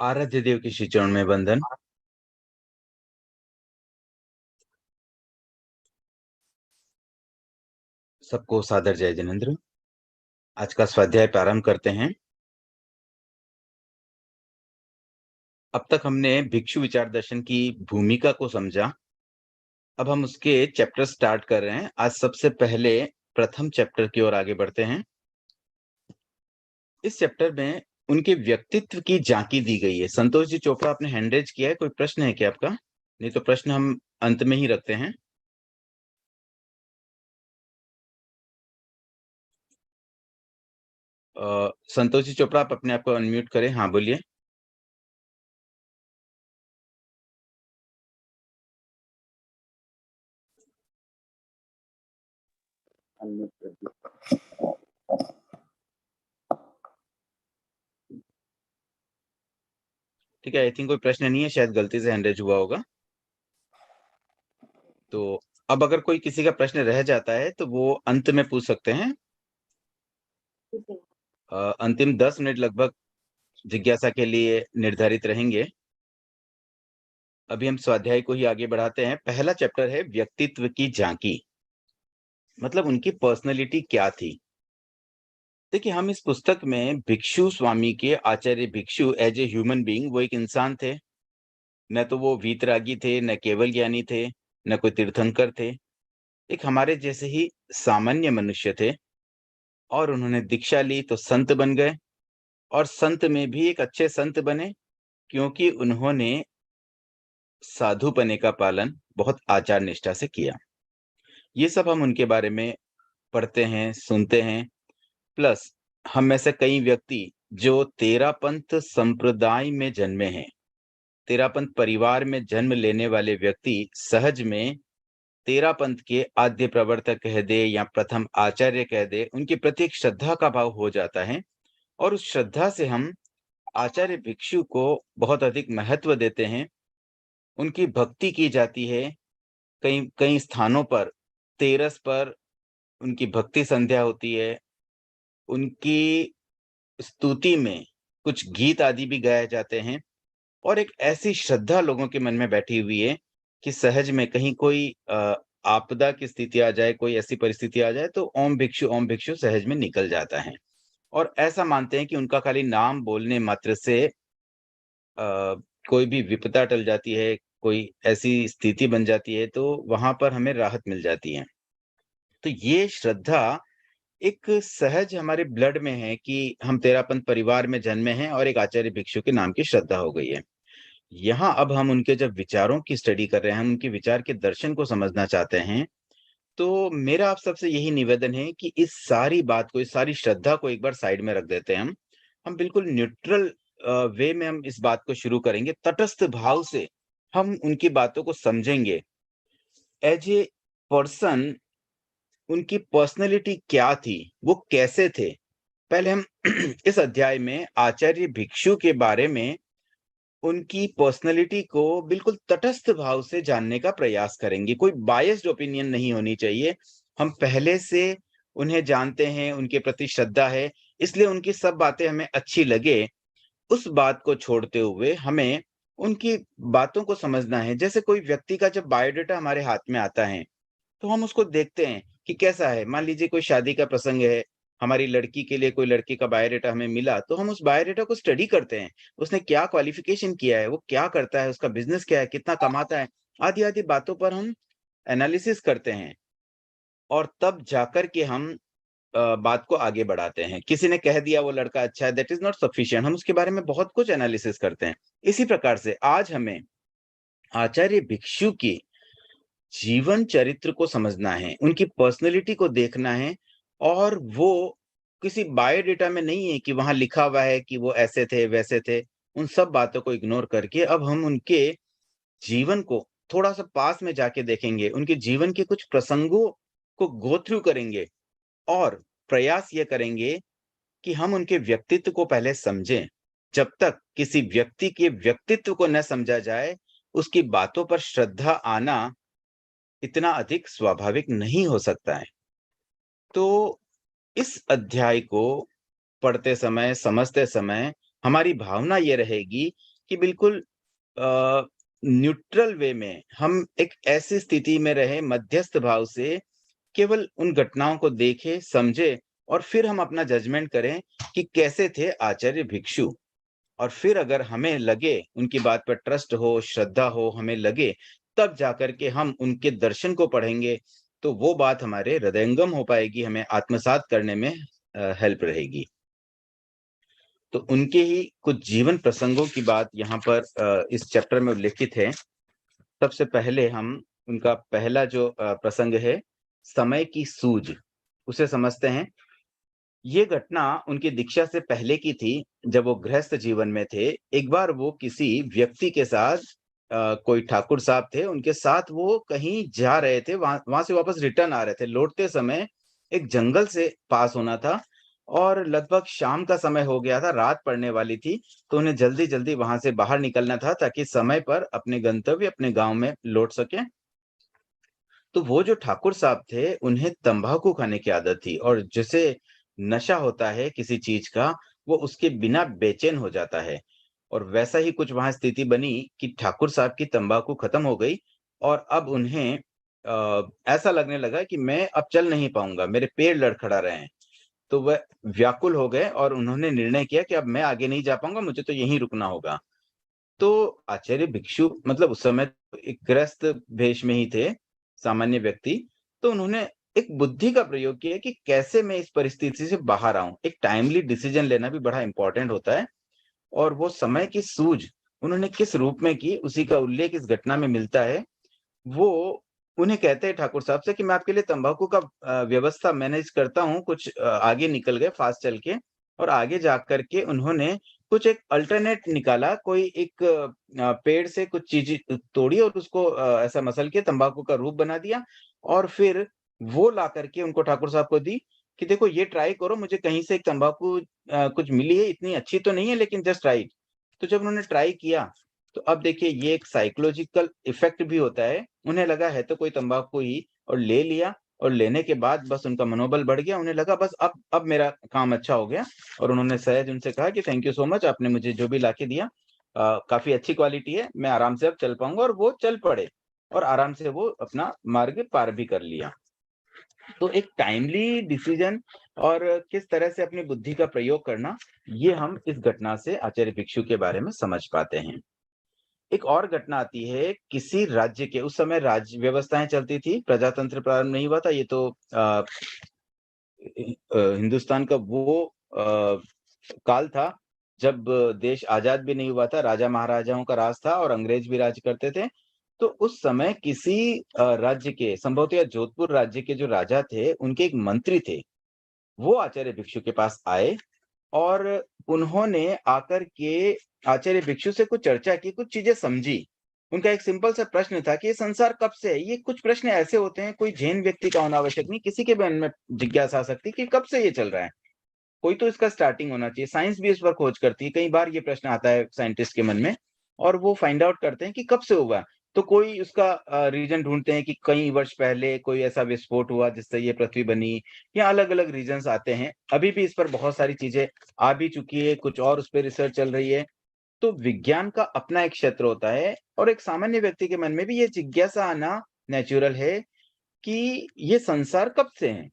आराध्य देव के श्री चरण में वंदन। सबको सादर जय जिनेन्द्र। आज का स्वाध्याय प्रारंभ करते हैं। अब तक हमने भिक्षु विचार दर्शन की भूमिका को समझा। अब हम उसके चैप्टर स्टार्ट कर रहे हैं। आज सबसे पहले प्रथम चैप्टर की ओर आगे बढ़ते हैं। इस चैप्टर में उनके व्यक्तित्व की झांकी दी गई है। संतोष जी चोपड़ा, आपने हैंड रेज किया है, कोई प्रश्न है क्या आपका? नहीं तो प्रश्न हम अंत में ही रखते हैं। संतोष जी चोपड़ा, आप अपने आप को अनम्यूट करें। हाँ, बोलिए। ठीक है, आई थिंक कोई प्रश्न नहीं है, शायद गलती से हैंड रेज हुआ होगा। तो अब अगर कोई किसी का प्रश्न रह जाता है तो वो अंत में पूछ सकते हैं। अंतिम 10 मिनट लगभग जिज्ञासा के लिए निर्धारित रहेंगे। अभी हम स्वाध्याय को ही आगे बढ़ाते हैं। पहला चैप्टर है व्यक्तित्व की झांकी, मतलब उनकी पर्सनैलिटी क्या थी। देखिए, हम इस पुस्तक में भिक्षु स्वामी के आचार्य भिक्षु एज ए ह्यूमन बीइंग, वो एक इंसान थे। न तो वो वीतरागी थे, न केवल ज्ञानी थे, न कोई तीर्थंकर थे। एक हमारे जैसे ही सामान्य मनुष्य थे, और उन्होंने दीक्षा ली तो संत बन गए। और संत में भी एक अच्छे संत बने, क्योंकि उन्होंने साधुपने का पालन बहुत आचार निष्ठा से किया। ये सब हम उनके बारे में पढ़ते हैं, सुनते हैं। प्लस हम में से कई व्यक्ति जो तेरापंथ संप्रदाय में जन्मे हैं, तेरापंथ परिवार में जन्म लेने वाले व्यक्ति सहज में तेरापंथ के आद्य प्रवर्तक कह दे या प्रथम आचार्य कह दे, उनके प्रति एक श्रद्धा का भाव हो जाता है। और उस श्रद्धा से हम आचार्य भिक्षु को बहुत अधिक महत्व देते हैं। उनकी भक्ति की जाती है। कई कई स्थानों पर तेरस पर उनकी भक्ति संध्या होती है। उनकी स्तुति में कुछ गीत आदि भी गाए जाते हैं। और एक ऐसी श्रद्धा लोगों के मन में बैठी हुई है कि सहज में कहीं कोई आपदा की स्थिति आ जाए, कोई ऐसी परिस्थिति आ जाए, तो ओम भिक्षु सहज में निकल जाता है। और ऐसा मानते हैं कि उनका खाली नाम बोलने मात्र से कोई भी विपदा टल जाती है, कोई ऐसी स्थिति बन जाती है, तो वहां पर हमें राहत मिल जाती है। तो ये श्रद्धा एक सहज हमारे ब्लड में है कि हम तेरापंथ परिवार में जन्मे हैं और एक आचार्य भिक्षु के नाम की श्रद्धा हो गई है। यहाँ अब हम उनके जब विचारों की स्टडी कर रहे हैं, हम उनके विचार के दर्शन को समझना चाहते हैं, तो मेरा आप सबसे यही निवेदन है कि इस सारी बात को, इस सारी श्रद्धा को एक बार साइड में रख देते हैं। हम बिल्कुल न्यूट्रल वे में हम इस बात को शुरू करेंगे, तटस्थ भाव से हम उनकी बातों को समझेंगे। एज ए पर्सन उनकी पर्सनैलिटी क्या थी, वो कैसे थे। पहले हम इस अध्याय में आचार्य भिक्षु के बारे में उनकी पर्सनैलिटी को बिल्कुल तटस्थ भाव से जानने का प्रयास करेंगे। कोई बायस्ड ओपिनियन नहीं होनी चाहिए। हम पहले से उन्हें जानते हैं, उनके प्रति श्रद्धा है, इसलिए उनकी सब बातें हमें अच्छी लगे, उस बात को छोड़ते हुए हमें उनकी बातों को समझना है। जैसे कोई व्यक्ति का जब बायोडाटा हमारे हाथ में आता है, तो हम उसको देखते हैं कि कैसा है। मान लीजिए कोई शादी का प्रसंग है, हमारी लड़की के लिए कोई लड़की का बायोडाटा हमें मिला, तो हम उस बायोडाटा को स्टडी करते हैं। उसने क्या क्वालिफिकेशन किया है, वो क्या करता है, उसका बिजनेस क्या है, कितना कमाता है, आदि आदि बातों पर हम एनालिसिस करते हैं। और तब जाकर के हम बात को आगे बढ़ाते हैं। किसी ने कह दिया वो लड़का अच्छा है, दैट इज नॉट सफिशिएंट, हम उसके बारे में बहुत कुछ एनालिसिस करते हैं। इसी प्रकार से आज हमें आचार्य भिक्षु की जीवन चरित्र को समझना है, उनकी पर्सनैलिटी को देखना है। और वो किसी बायोडाटा में नहीं है कि वहां लिखा हुआ है कि वो ऐसे थे, वैसे थे। उन सब बातों को इग्नोर करके अब हम उनके जीवन को थोड़ा-सा पास में जाके देखेंगे, उनके जीवन के कुछ प्रसंगों को गो थ्रू करेंगे। और प्रयास ये करेंगे कि हम उनके व्यक्तित्व को पहले समझें। जब तक किसी व्यक्ति के व्यक्तित्व को न समझा जाए, उसकी बातों पर श्रद्धा आना इतना अधिक स्वाभाविक नहीं हो सकता है। तो इस अध्याय को पढ़ते समय, समझते समय हमारी भावना ये रहेगी कि बिल्कुल न्यूट्रल वे में हम एक ऐसी स्थिति में रहें मध्यस्थ भाव से, केवल उन घटनाओं को देखें, समझें और फिर हम अपना जजमेंट करें कि कैसे थे आचार्य भिक्षु। और फिर अगर हमें लगे, उनकी बात पर ट्रस्ट हो, श्रद्धा हो, हमें लगे, तब जाकर के हम उनके दर्शन को पढ़ेंगे, तो वो बात हमारे हृदयंगम हो पाएगी, हमें आत्मसात करने में हेल्प रहेगी। तो उनके ही कुछ जीवन प्रसंगों की बात यहाँ पर इस चैप्टर में उल्लेखित है। सबसे पहले हम उनका पहला जो प्रसंग है, समय की सूझ, उसे समझते हैं। ये घटना उनकी दीक्षा से पहले की थी, जब वो गृहस्थ जीवन में थे। एक बार वो किसी व्यक्ति के साथ कोई ठाकुर साहब थे, उनके साथ वो कहीं जा रहे थे, वहाँ से वापस रिटर्न आ रहे थे। लौटते समय एक जंगल से पास होना था और लगभग शाम का समय हो गया था, रात पड़ने वाली थी, तो उन्हें जल्दी-जल्दी वहाँ से बाहर निकलना था ताकि समय पर अपने गंतव्य, अपने गाँव में लौट सकें। तो वो जो ठाकुर साहब थे, उन्हें तम्बाकू खाने की आदत थी और जैसे नशा होता है किसी चीज़ का, वो उसके बिना बेचैन हो जाता है। और वैसा ही कुछ वहाँ स्थिति बनी कि ठाकुर साहब की तम्बाकू खत्म हो गई और अब उन्हें ऐसा लगने लगा कि मैं अब चल नहीं पाऊँगा, मेरे पैर लड़खड़ा रहे हैं। तो वह व्याकुल हो गए और उन्होंने निर्णय किया कि अब मैं आगे नहीं जा पाऊँगा, मुझे तो यहीं रुकना होगा। तो आचार्य भिक्षु मतलब उस समय तो एक गृहस्थ भेष में ही थे, सामान्य व्यक्ति। तो उन्होंने एक बुद्धि का प्रयोग किया कि कैसे मैं इस परिस्थिति से बाहर आऊँ। एक टाइमली डिसीज़न लेना भी बड़ा इम्पोर्टेंट होता है और वो समय की सूझ उन्होंने किस रूप में की, उसी का उल्लेख इस घटना में मिलता है। वो उन्हें कहते हैं ठाकुर साहब से कि मैं आपके लिए तम्बाकू का व्यवस्था मैनेज करता हूँ, कुछ आगे निकल गए फ़ास्ट चल के और आगे जाकर के उन्होंने कुछ एक अल्टरनेट निकाला, कोई एक पेड़ से कुछ चीज़ें तोड़ी और उसको ऐसा मसल के तम्बाकू का रूप बना दिया और फिर वो ला कर के उनको ठाकुर साहब को दी कि देखो ये ट्राई करो, मुझे कहीं से एक तम्बाकू कुछ मिली है, इतनी अच्छी तो नहीं है लेकिन जस्ट ट्राई इट। तो जब उन्होंने ट्राई किया, तो अब देखिए ये एक साइकोलॉजिकल इफ़ेक्ट भी होता है। उन्हें लगा है तो कोई तम्बाकू ही और ले लिया और लेने के बाद बस उनका मनोबल बढ़ गया। उन्हें लगा बस अब मेरा काम अच्छा हो गया और उन्होंने सहज उनसे कहा कि थैंक यू सो मच आपने मुझे जो भी लाके दिया काफ़ी अच्छी क्वालिटी है, मैं आराम से अब चल पाऊँगा और वो चल पड़े और आराम से वो अपना मार्ग पार भी कर लिया। तो एक टाइमली डिसीजन और किस तरह से अपनी बुद्धि का प्रयोग करना, ये हम इस घटना से आचार्य भिक्षु के बारे में समझ पाते हैं। एक और घटना आती है किसी राज्य के उस समय राज्य व्यवस्थाएँ चलती थी, प्रजातंत्र प्रारंभ नहीं हुआ था, ये तो हिंदुस्तान का वो काल था जब देश आज़ाद भी नहीं हुआ था, राजा-महाराजाओं का राज था और अंग्रेज भी राज करते थे। तो उस समय किसी राज्य के संभवतः जोधपुर राज्य के जो राजा थे, उनके एक मंत्री थे, वो आचार्य भिक्षु के पास आए और उन्होंने आकर के आचार्य भिक्षु से कुछ चर्चा की, कुछ चीज़ें समझी। उनका एक सिंपल सा प्रश्न था कि ये संसार कब से है? ये कुछ प्रश्न ऐसे होते हैं, कोई जैन व्यक्ति का होना आवश्यक नहीं, किसी के भी मन में जिज्ञासा आ सकती है कि कब से ये चल रहा है? कोई तो इसका स्टार्टिंग होना चाहिए। साइंस भी इस पर खोज करती है। कई बार ये प्रश्न आता है साइंटिस्ट के मन में और वो फाइंड आउट करते हैं कि कब से हुआ। तो कोई उसका रीज़न ढूँढते हैं कि कई वर्ष पहले कोई ऐसा विस्फोट हुआ जिससे ये पृथ्वी बनी या अलग-अलग रीज़न्स आते हैं। अभी भी इस पर बहुत सारी चीज़ें आ भी चुकी है, कुछ और उस पे रिसर्च चल रही है। तो विज्ञान का अपना एक क्षेत्र होता है और एक सामान्य व्यक्ति के मन में भी ये जिज्ञासा आना नेचुरल है कि ये संसार कब से है?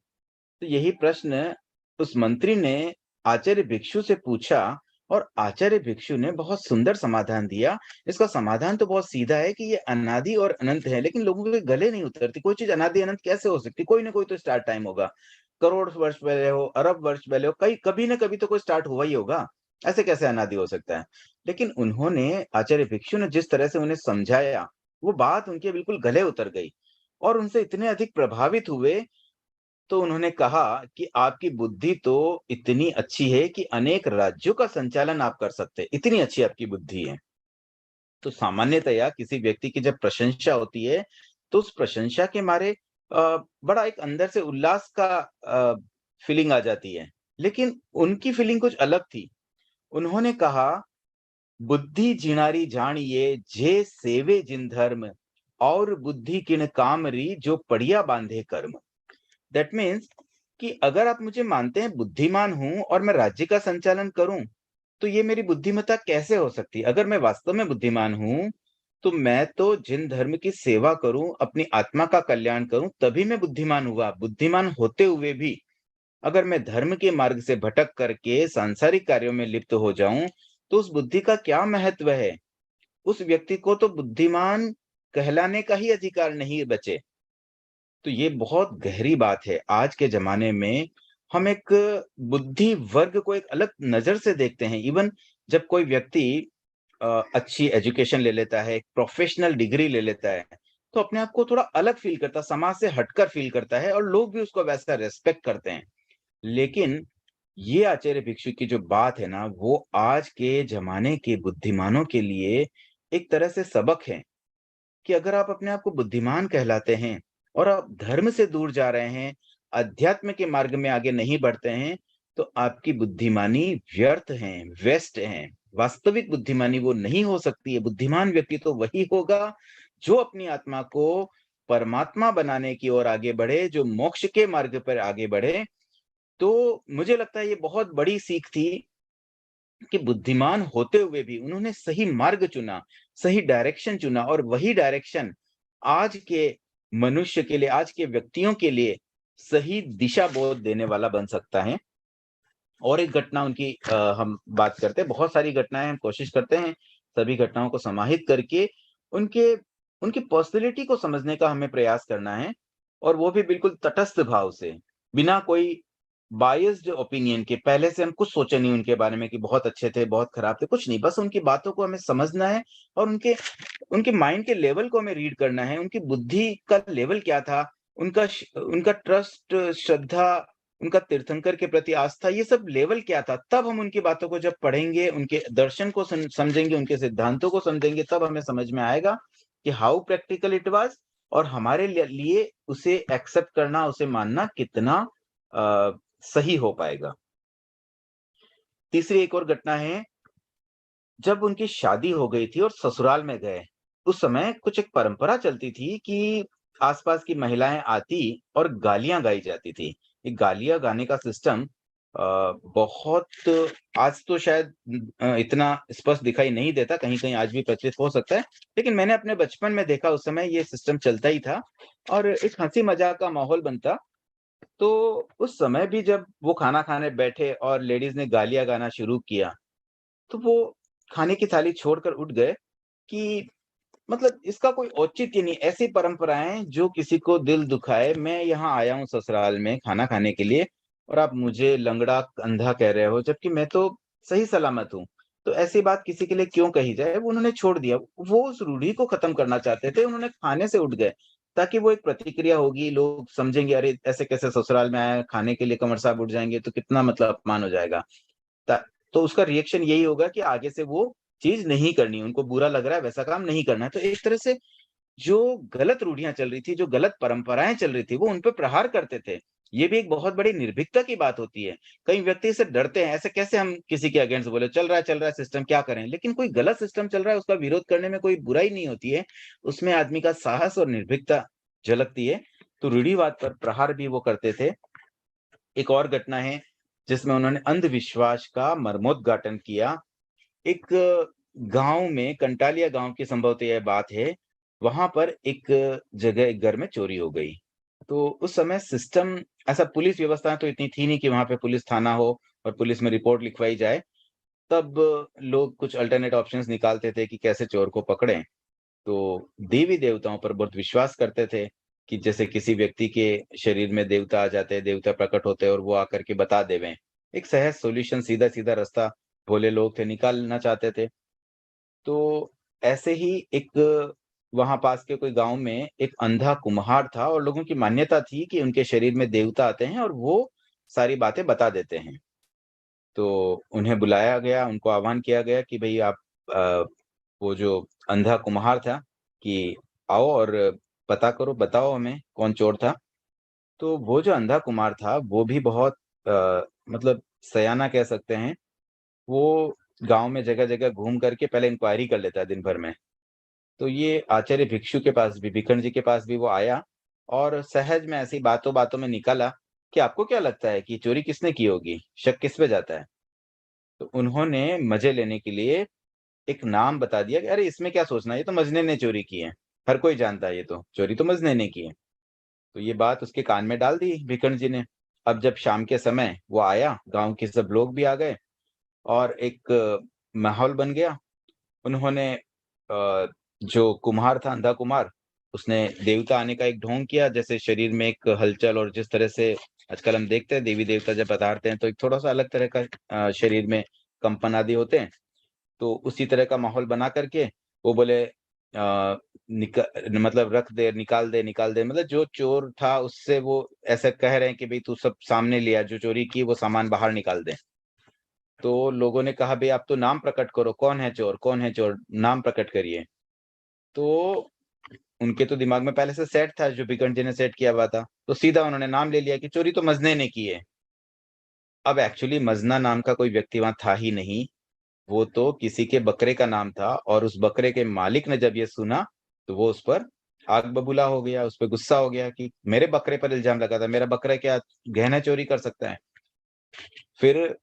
तो यही प्रश्न उस मंत्री ने आचार्य भिक्षु से पूछा और आचार्य भिक्षु ने बहुत सुंदर समाधान दिया। इसका समाधान तो बहुत सीधा है कि ये अनादि और अनंत है, लेकिन लोगों के गले नहीं उतरती। कोई चीज़ अनादि अनंत कैसे हो सकती है? कोई ना कोई तो स्टार्ट टाइम होगा। करोड़ वर्ष पहले हो, अरब वर्ष पहले हो, कहीं कभी न कभी तो कोई स्टार्ट हुआ ही होगा। ऐसे कैसे अनादि हो सकता है? लेकिन उन्होंने आचार्य भिक्षु ने जिस तरह से उन्हें समझाया, वो बात उनके बिल्कुल गले उतर गई और उनसे इतने अधिक प्रभावित हुए तो उन्होंने कहा कि आपकी बुद्धि तो इतनी अच्छी है कि अनेक राज्यों का संचालन आप कर सकते हैं, इतनी अच्छी आपकी बुद्धि है। तो सामान्यतया किसी व्यक्ति की जब प्रशंसा होती है, तो उस प्रशंसा के मारे बड़ा एक अंदर से उल्लास का फीलिंग आ जाती है। लेकिन उनकी फीलिंग कुछ अलग थी। उन्होंने कहा, "बुद्धि जिनारी जानिए जे सेवे जिन धर्म, और बुद्धि किन काम री जो पढ़िया बांधे कर्म।" दैट मीन्स कि अगर आप मुझे मानते हैं बुद्धिमान हूँ और मैं राज्य का संचालन करूँ, तो ये मेरी बुद्धिमत्ता कैसे हो सकती है? अगर मैं वास्तव में बुद्धिमान हूँ, तो मैं तो जिन धर्म की सेवा करूँ, अपनी आत्मा का कल्याण करूँ, तभी मैं बुद्धिमान हुआ। बुद्धिमान होते हुए भी अगर मैं धर्म के मार्ग से भटक करके सांसारिक कार्यों में लिप्त हो जाऊँ, तो उस बुद्धि का क्या महत्व है? उस व्यक्ति को तो बुद्धिमान कहलाने का ही अधिकार नहीं बचे। तो ये बहुत गहरी बात है। आज के ज़माने में हम एक बुद्धि वर्ग को एक अलग नज़र से देखते हैं। इवन जब कोई व्यक्ति अच्छी एजुकेशन ले लेता है, एक प्रोफ़ेशनल डिग्री ले लेता है, तो अपने आप को थोड़ा अलग फ़ील करता है, समाज से हटकर फ़ील करता है और लोग भी उसको वैसा रिस्पेक्ट करते हैं। लेकिन ये आचार्य भिक्षु की जो बात है ना, वो आज के ज़माने के बुद्धिमानों के लिए एक तरह से सबक है। कि अगर आप अपने आप को बुद्धिमान कहलाते हैं और आप धर्म से दूर जा रहे हैं, अध्यात्म के मार्ग में आगे नहीं बढ़ते हैं, तो आपकी बुद्धिमानी व्यर्थ है, वेस्ट है। वास्तविक बुद्धिमानी वो नहीं हो सकती है। बुद्धिमान व्यक्ति तो वही होगा, जो अपनी आत्मा को परमात्मा बनाने की ओर आगे बढ़े, जो मोक्ष के मार्ग पर आगे बढ़े। तो मुझे लगता है ये बहुत बड़ी सीख थी कि बुद्धिमान होते हुए भी उन्होंने सही मार्ग चुना, सही डायरेक्शन चुना और वही डायरेक्शन आज के मनुष्य के लिए, आज के व्यक्तियों के लिए सही दिशा बोध देने वाला बन सकता है। और एक घटना उनकी हम बात करते हैं, बहुत सारी घटनाएँ हम कोशिश करते हैं, सभी घटनाओं को समाहित करके उनके उनकी पर्सनैलिटी को समझने का हमें प्रयास करना है और वो भी बिल्कुल तटस्थ भाव से, बिना कोई बायस्ड ओपिनियन के। पहले से हम कुछ सोचे नहीं उनके बारे में कि बहुत अच्छे थे, बहुत खराब थे, कुछ नहीं। बस उनकी बातों को हमें समझना है और उनके उनके माइंड के लेवल को हमें रीड करना है, उनकी बुद्धि का लेवल क्या था, उनका ट्रस्ट, श्रद्धा, उनका तीर्थंकर के प्रति आस्था, ये सब लेवल क्या था? तब हम उनकी बातों को जब पढ़ेंगे, उनके दर्शन को समझेंगे, उनके सिद्धांतों को समझेंगे, तब हमें समझ में आएगा कि हाउ प्रैक्टिकल इट वाज़ और हमारे लिए उसे एक्सेप्ट करना, उसे मानना कितना अ, सही हो पाएगा। तीसरी एक और घटना है, जब उनकी शादी हो गई थी और ससुराल में गए, उस समय कुछ एक परंपरा चलती थी कि आस-पास की महिलाएँ आती और गालियाँ गाई जाती थी। ये गालियाँ गाने का सिस्टम बहुत आज तो शायद इतना स्पष्ट दिखाई नहीं देता, कहीं-कहीं आज भी प्रचलित हो सकता है। लेकिन मैंने अपने बचपन में देखा उस समय ये सिस्टम चलता ही था और एक हँसी-मज़ाक का माहौल बनता। तो उस समय भी जब वो खाना खाने बैठे और लेडीज़ ने गालियाँ गाना शुरू किया, तो वो खाने की थाली छोड़कर उठ गए कि मतलब इसका कोई औचित्य नहीं, ऐसी परंपराएँ जो किसी को दिल दुखाए, मैं यहाँ आया हूँ ससुराल में खाना खाने के लिए और आप मुझे लंगड़ा, अंधा कह रहे हो, जबकि मैं तो सही सलामत हूँ। तो ऐसी बात किसी के लिए क्यों कही जाए? वो उन्होंने छोड़ दिया। वो उस रूढ़ी को खत्म करना चाहते थे, उन्होंने खाने से उठ गए, ताकि वो एक प्रतिक्रिया होगी, लोग समझेंगे अरे! ऐसे कैसे ससुराल में आया है, खाने के लिए कंवर साहब उठ जाएँगे, तो कितना मतलब अपमान हो जाएगा। ता तो उसका रिएक्शन यही होगा कि आगे से वो चीज़ नहीं करनी है, उनको बुरा लग रहा है, वैसा काम नहीं करना है। तो एक तरह से जो गलत रूढ़ियाँ चल रही थी, जो गलत परंपराएँ चल रही थी, वो उन पे प्रहार करते थे। ये भी एक बहुत बड़ी निर्भीकता की बात होती है। कई व्यक्ति इससे डरते हैं, ऐसे कैसे हम किसी के अगेंस्ट बोले, चल रहा है सिस्टम क्या करें? लेकिन कोई गलत सिस्टम चल रहा है, उसका विरोध करने में कोई बुराई नहीं होती है। उसमें आदमी का साहस और निर्भीकता झलकती है। तो रूढ़िवाद पर प्रहार भी वो करते थे। एक और घटना है, जिसमें उन्होंने अंधविश्वास का मर्मोद्घाटन किया। एक गाँव में कंटालिया गाँव की संभवतः यह बात है, वहाँ पर एक जगह एक घर में चोरी हो गई। तो उस समय सिस्टम ऐसा पुलिस व्यवस्था तो इतनी थी नहीं कि वहाँ पे पुलिस थाना हो और पुलिस में रिपोर्ट लिखवाई जाए। तब लोग कुछ अल्टरनेट ऑप्शंस निकालते थे कि कैसे चोर को पकड़ें। तो देवी-देवताओं पर बहुत विश्वास करते थे कि जैसे किसी व्यक्ति के शरीर में देवता आ जाते हैं, देवता प्रकट होते हैं और वो आकर के बता देवें। एक सहज सॉल्यूशन सीधा-सीधा रास्ता भोले लोग थे, निकालना चाहते थे। तो ऐसे ही एक वहाँ पास के कोई गाँव में एक अंधा कुम्हार था और लोगों की मान्यता थी कि उनके शरीर में देवता आते हैं और वो सारी बातें बता देते हैं। तो उन्हें बुलाया गया, उनको आह्वान किया गया कि भई आप अ, वो जो अंधा कुम्हार था कि आओ और पता करो, बताओ हमें कौन चोर था। तो वो जो अंधा कुम्हार था, वो भी बहुत मतलब सयाना कह सकते हैं। वो गाँव में जगह-जगह घूम कर के पहले इंक्वायरी कर लेता है दिन भर में। तो ये आचार्य भिक्षु के पास भी, भिखंड जी के पास भी वो आया और सहज में ऐसी बातों-बातों में निकाला कि आपको क्या लगता है कि चोरी किसने की होगी? शक किस पे जाता है? तो उन्होंने मज़े लेने के लिए एक नाम बता दिया कि अरे इसमें क्या सोचना है, ये तो मजने ने चोरी की है। हर कोई जानता है ये तो, चोरी तो मजने ने की है। तो ये बात उसके कान में डाल दी भिकन जी ने। अब जब शाम के समय वो आया, गाँव के सब लोग भी आ गए और एक माहौल बन गया। उन्होंने जो कुम्हार था, अंधा कुम्हार, उसने देवता आने का एक ढोंग किया, जैसे शरीर में एक हलचल और जिस तरह से आजकल हम देखते हैं देवी-देवता जब पधारते हैं, तो एक थोड़ा-सा अलग तरह का शरीर में कंपन आदि होते हैं। तो उसी तरह का माहौल बना करके वो बोले निक मतलब रख दे, निकाल दे, मतलब जो चोर था उससे वो ऐसा कह रहे हैं कि भई तू सब सामने ले आ, जो चोरी की वो सामान बाहर निकाल दे। तो लोगों ने कहा भई आप तो नाम प्रकट करो, कौन है चोर? कौन है चोर? नाम प्रकट करिए। तो उनके तो दिमाग में पहले से सेट था, जो बिकट जी ने सेट किया हुआ था, तो सीधा उन्होंने नाम ले लिया कि चोरी तो मजने ने की है। अब एक्चुअली मजना नाम का कोई व्यक्ति वहाँ था ही नहीं। वो तो किसी के बकरे का नाम था और उस बकरे के मालिक ने जब ये सुना, तो वो उस पर आग बबूला हो गया, उस पे गुस्सा हो गया कि मेरे बकरे पर इल्ज़ाम लगा था, मेरा बकरा क्या गहना चोरी कर सकता है? फिर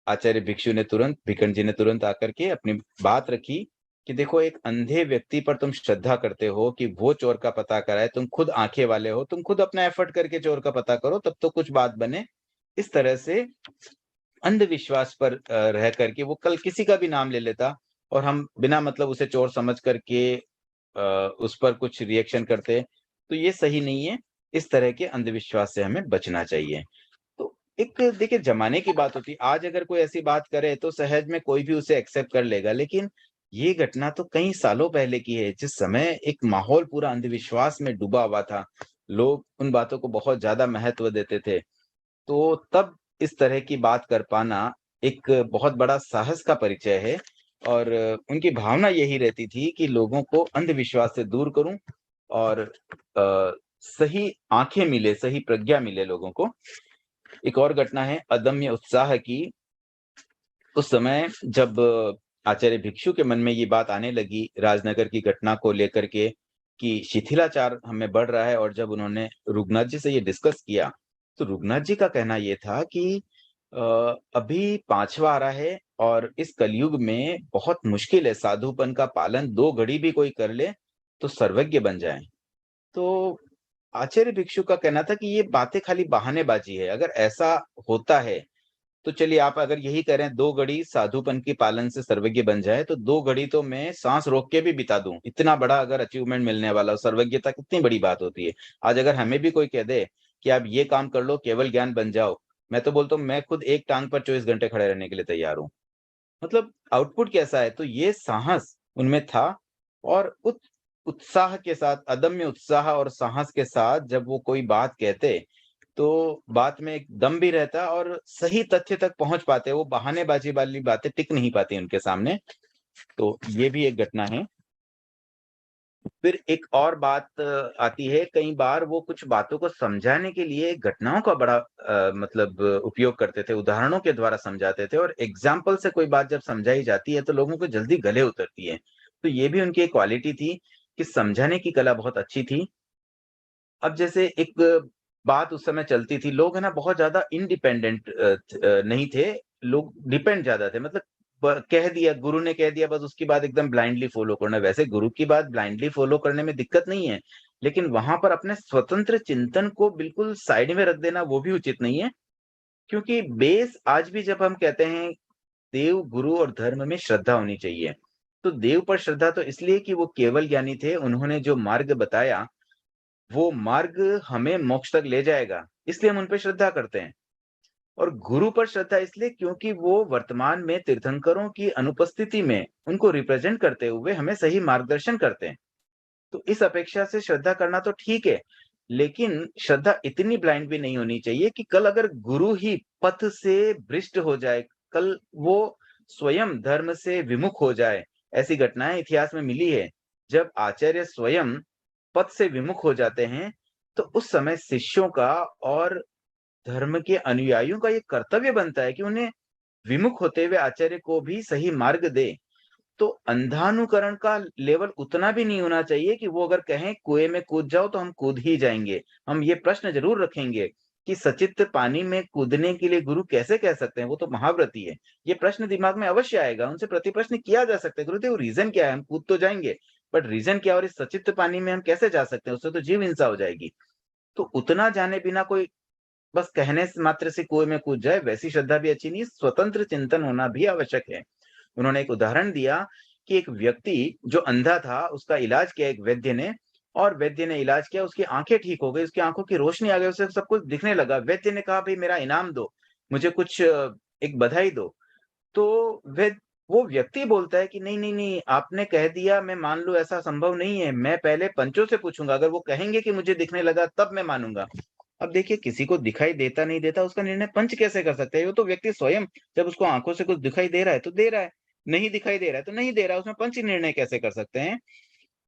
आचार्य भिक्षु ने तुरंत भिकन जी ने तुरंत आकर के अपनी बात रखी कि देखो एक अंधे व्यक्ति पर तुम श्रद्धा करते हो कि वो चोर का पता कराए, तुम खुद आँखें वाले हो, तुम खुद अपना एफर्ट करके चोर का पता करो, तब तो कुछ बात बने। इस तरह से अंधविश्वास पर रह करके वो कल किसी का भी नाम ले लेता और हम बिना मतलब उसे चोर समझ करके उस पर कुछ रिएक्शन करते, तो ये सही नहीं है। इस तरह के अंधविश्वास से हमें बचना चाहिए। तो एक देखिए ज़माने की बात होती है, आज अगर कोई ऐसी बात करे तो सहज में कोई भी उसे एक्सेप्ट कर लेगा, लेकिन ये घटना तो कई सालों पहले की है, जिस समय एक माहौल पूरा अंधविश्वास में डूबा हुआ था। लोग उन बातों को बहुत ज़्यादा महत्व देते थे। तो तब इस तरह की बात कर पाना एक बहुत बड़ा साहस का परिचय है और उनकी भावना यही रहती थी कि लोगों को अंधविश्वास से दूर करूँ और सही आँखें मिले, सही प्रज्ञा मिले लोगों को। एक और घटना है अदम्य उत्साह की। उस समय जब आचार्य भिक्षु के मन में ये बात आने लगी राजनगर की घटना को लेकर के कि शिथिलाचार हमें बढ़ रहा है और जब उन्होंने रुगनाथ जी से ये डिस्कस किया, तो रुगनाथ जी का कहना ये था कि अभी 5वां आ रहा है और इस कलयुग में बहुत मुश्किल है साधुपन का पालन 2 घड़ी भी कोई कर ले, तो सर्वज्ञ बन जाए। तो आचार्य भिक्षु का कहना था कि ये बातें खाली बहानेबाज़ी है, अगर ऐसा होता है तो चलिए आप अगर यही करें 2 घड़ी साधुपन के पालन से सर्वज्ञ बन जाए, तो 2 घड़ी तो मैं साँस रोक के भी बिता दूँ। इतना बड़ा अगर अचीवमेंट मिलने वाला हो, सर्वज्ञता कितनी बड़ी बात होती है। आज अगर हमें भी कोई कह दे कि आप ये काम कर लो, केवल ज्ञान बन जाओ, मैं तो बोलता हूँ मैं खुद एक टाँग पर 24 घंटे खड़े रहने के लिए तैयार हूँ। मतलब आउटपुट कैसा है? तो ये साहस उनमें था और उत्साह के साथ, अदम्य उत्साह और साहस के साथ जब वो कोई बात कहते, तो बात में एक दम भी रहता और सही तथ्य तक पहुँच पाते। वो बहानेबाज़ी वाली बातें टिक नहीं पाती उनके सामने। तो ये भी एक घटना है। फिर एक और बात आती है, कई बार वो कुछ बातों को समझाने के लिए घटनाओं का बड़ा मतलब उपयोग करते थे, उदाहरणों के द्वारा समझाते थे और एग्ज़ाम्पल से कोई बात जब समझाई जाती है, तो लोगों को जल्दी गले उतरती है। तो ये भी उनकी एक क्वालिटी थी कि समझाने की कला बहुत अच्छी थी। अब जैसे एक बात उस समय चलती थी, लोग है ना बहुत ज़्यादा इंडिपेंडेंट नहीं थे, लोग डिपेंड ज़्यादा थे। मतलब ब कह दिया, गुरु ने कह दिया बस उसकी बात एकदम ब्लाइंडली फ़ॉलो करना। वैसे गुरु की बात ब्लाइंडली फ़ॉलो करने में दिक्कत नहीं है, लेकिन वहाँ पर अपने स्वतंत्र चिंतन को बिल्कुल साइड में रख देना वो भी उचित नहीं है, क्योंकि बेस आज भी जब हम कहते हैं देव, गुरु और धर्म में श्रद्धा होनी चाहिए। तो देव पर श्रद्धा तो इसलिए कि वो केवल ज्ञानी थे, उन्होंने जो मार्ग बताया वो मार्ग हमें मोक्ष तक ले जाएगा, इसलिए हम उन पे श्रद्धा करते हैं। और गुरु पर श्रद्धा इसलिए क्योंकि वो वर्तमान में तीर्थंकरों की अनुपस्थिति में उनको रिप्रेजेंट करते हुए हमें सही मार्गदर्शन करते हैं। तो इस अपेक्षा से श्रद्धा करना तो ठीक है, लेकिन श्रद्धा इतनी ब्लाइंड भी नहीं होनी चाहिए कि कल अगर गुरु ही पथ से भ्रष्ट हो जाए, कल वो स्वयं धर्म से विमुख हो जाए। ऐसी घटनाएँ इतिहास में मिली है। जब आचार्य स्वयं पथ से विमुख हो जाते हैं, तो उस समय शिष्यों का और धर्म के अनुयायियों का ये कर्तव्य बनता है कि उन्हें विमुख होते हुए आचार्य को भी सही मार्ग दें। तो अंधानुकरण का लेवल उतना भी नहीं होना चाहिए कि वो अगर कहें कुएँ में कूद जाओ तो हम कूद ही जाएँगे। हम ये प्रश्न ज़रूर रखेंगे कि सचित्र पानी में कूदने के लिए गुरु कैसे कह सकते हैं? वो तो महाव्रती है। ये प्रश्न दिमाग में अवश्य आएगा, उनसे प्रतिप्रश्न किया जा सकता है, गुरुदेव रीज़न क्या है? हम कूद तो जाएँगे, बट रीज़न क्या है और इस सचित्र पानी में हम कैसे जा सकते हैं? उससे तो जीव हिंसा हो जाएगी। तो उतना जाने बिना कोई बस कहने से मात्र से कुएँ में कूद जाए, वैसी श्रद्धा भी अच्छी नहीं है, स्वतंत्र चिंतन होना भी आवश्यक है। उन्होंने एक उदाहरण दिया कि एक व्यक्ति जो अंधा था, उसका इलाज किया एक वैद्य ने और वैद्य ने इलाज किया, उसकी आँखें ठीक हो गई, उसकी आँखों की रोशनी आ गई, उसे सब कुछ दिखने लगा। वैद्य ने कहा, "भई मेरा इनाम दो, मुझे कुछ एक बधाई दो।" तो वो व्यक्ति बोलता है कि नहीं, नहीं, नहीं, आपने कह दिया मैं मान लूँ ऐसा संभव नहीं है। मैं पहले पंचों से पूछूँगा, अगर वो कहेंगे कि मुझे दिखने लगा तब मैं मानूँगा। अब देखिए किसी को दिखाई देता नहीं देता उसका निर्णय पंच कैसे कर सकते हैं? वो तो व्यक्ति स्वयं जब उसको आँखों से कुछ दिखाई दे रहा है तो दे रहा है, नहीं दिखाई दे रहा है तो नहीं दे रहा है, उसमें पंच निर्णय कैसे कर सकते हैं?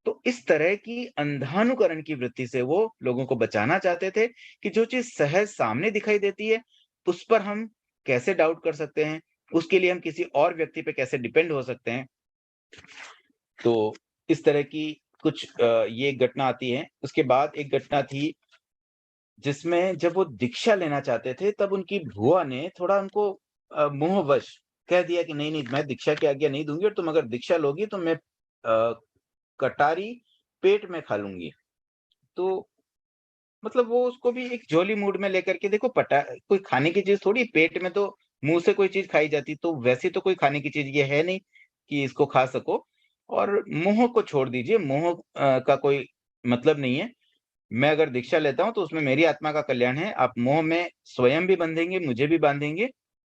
तो इस तरह की अंधानुकरण की वृत्ति से वो लोगों को बचाना चाहते थे कि जो चीज़ सहज सामने दिखाई देती है, उस पर हम कैसे डाउट कर सकते हैं? उसके लिए हम किसी और व्यक्ति पे कैसे डिपेंड हो सकते हैं? तो इस तरह की कुछ ये घटना आती है। उसके बाद एक घटना थी जिसमें जब वो दीक्षा लेना चाहते थे, तब उनकी बुआ ने थोड़ा उनको मोहवश कह दिया कि नहीं, नहीं मैं दीक्षा की आज्ञा नहीं दूँगी और तुम अगर दीक्षा लोगी तो मैं कटारी पेट में खा लूँगी। तो मतलब वो उसको भी एक जॉली मूड में लेकर के देखो कोई खाने की चीज़ थोड़ी पेट में तो मुँह से कोई चीज़ खाई जाती, तो वैसी तो कोई खाने की चीज़ ये है नहीं कि इसको खा सको और मोह को छोड़ दीजिए, मोह का कोई मतलब नहीं है। मैं अगर दीक्षा लेता हूँ तो उसमें मेरी आत्मा का कल्याण है। आप मोह में स्वयं भी बंधेंगे, मुझे भी बाँधेंगे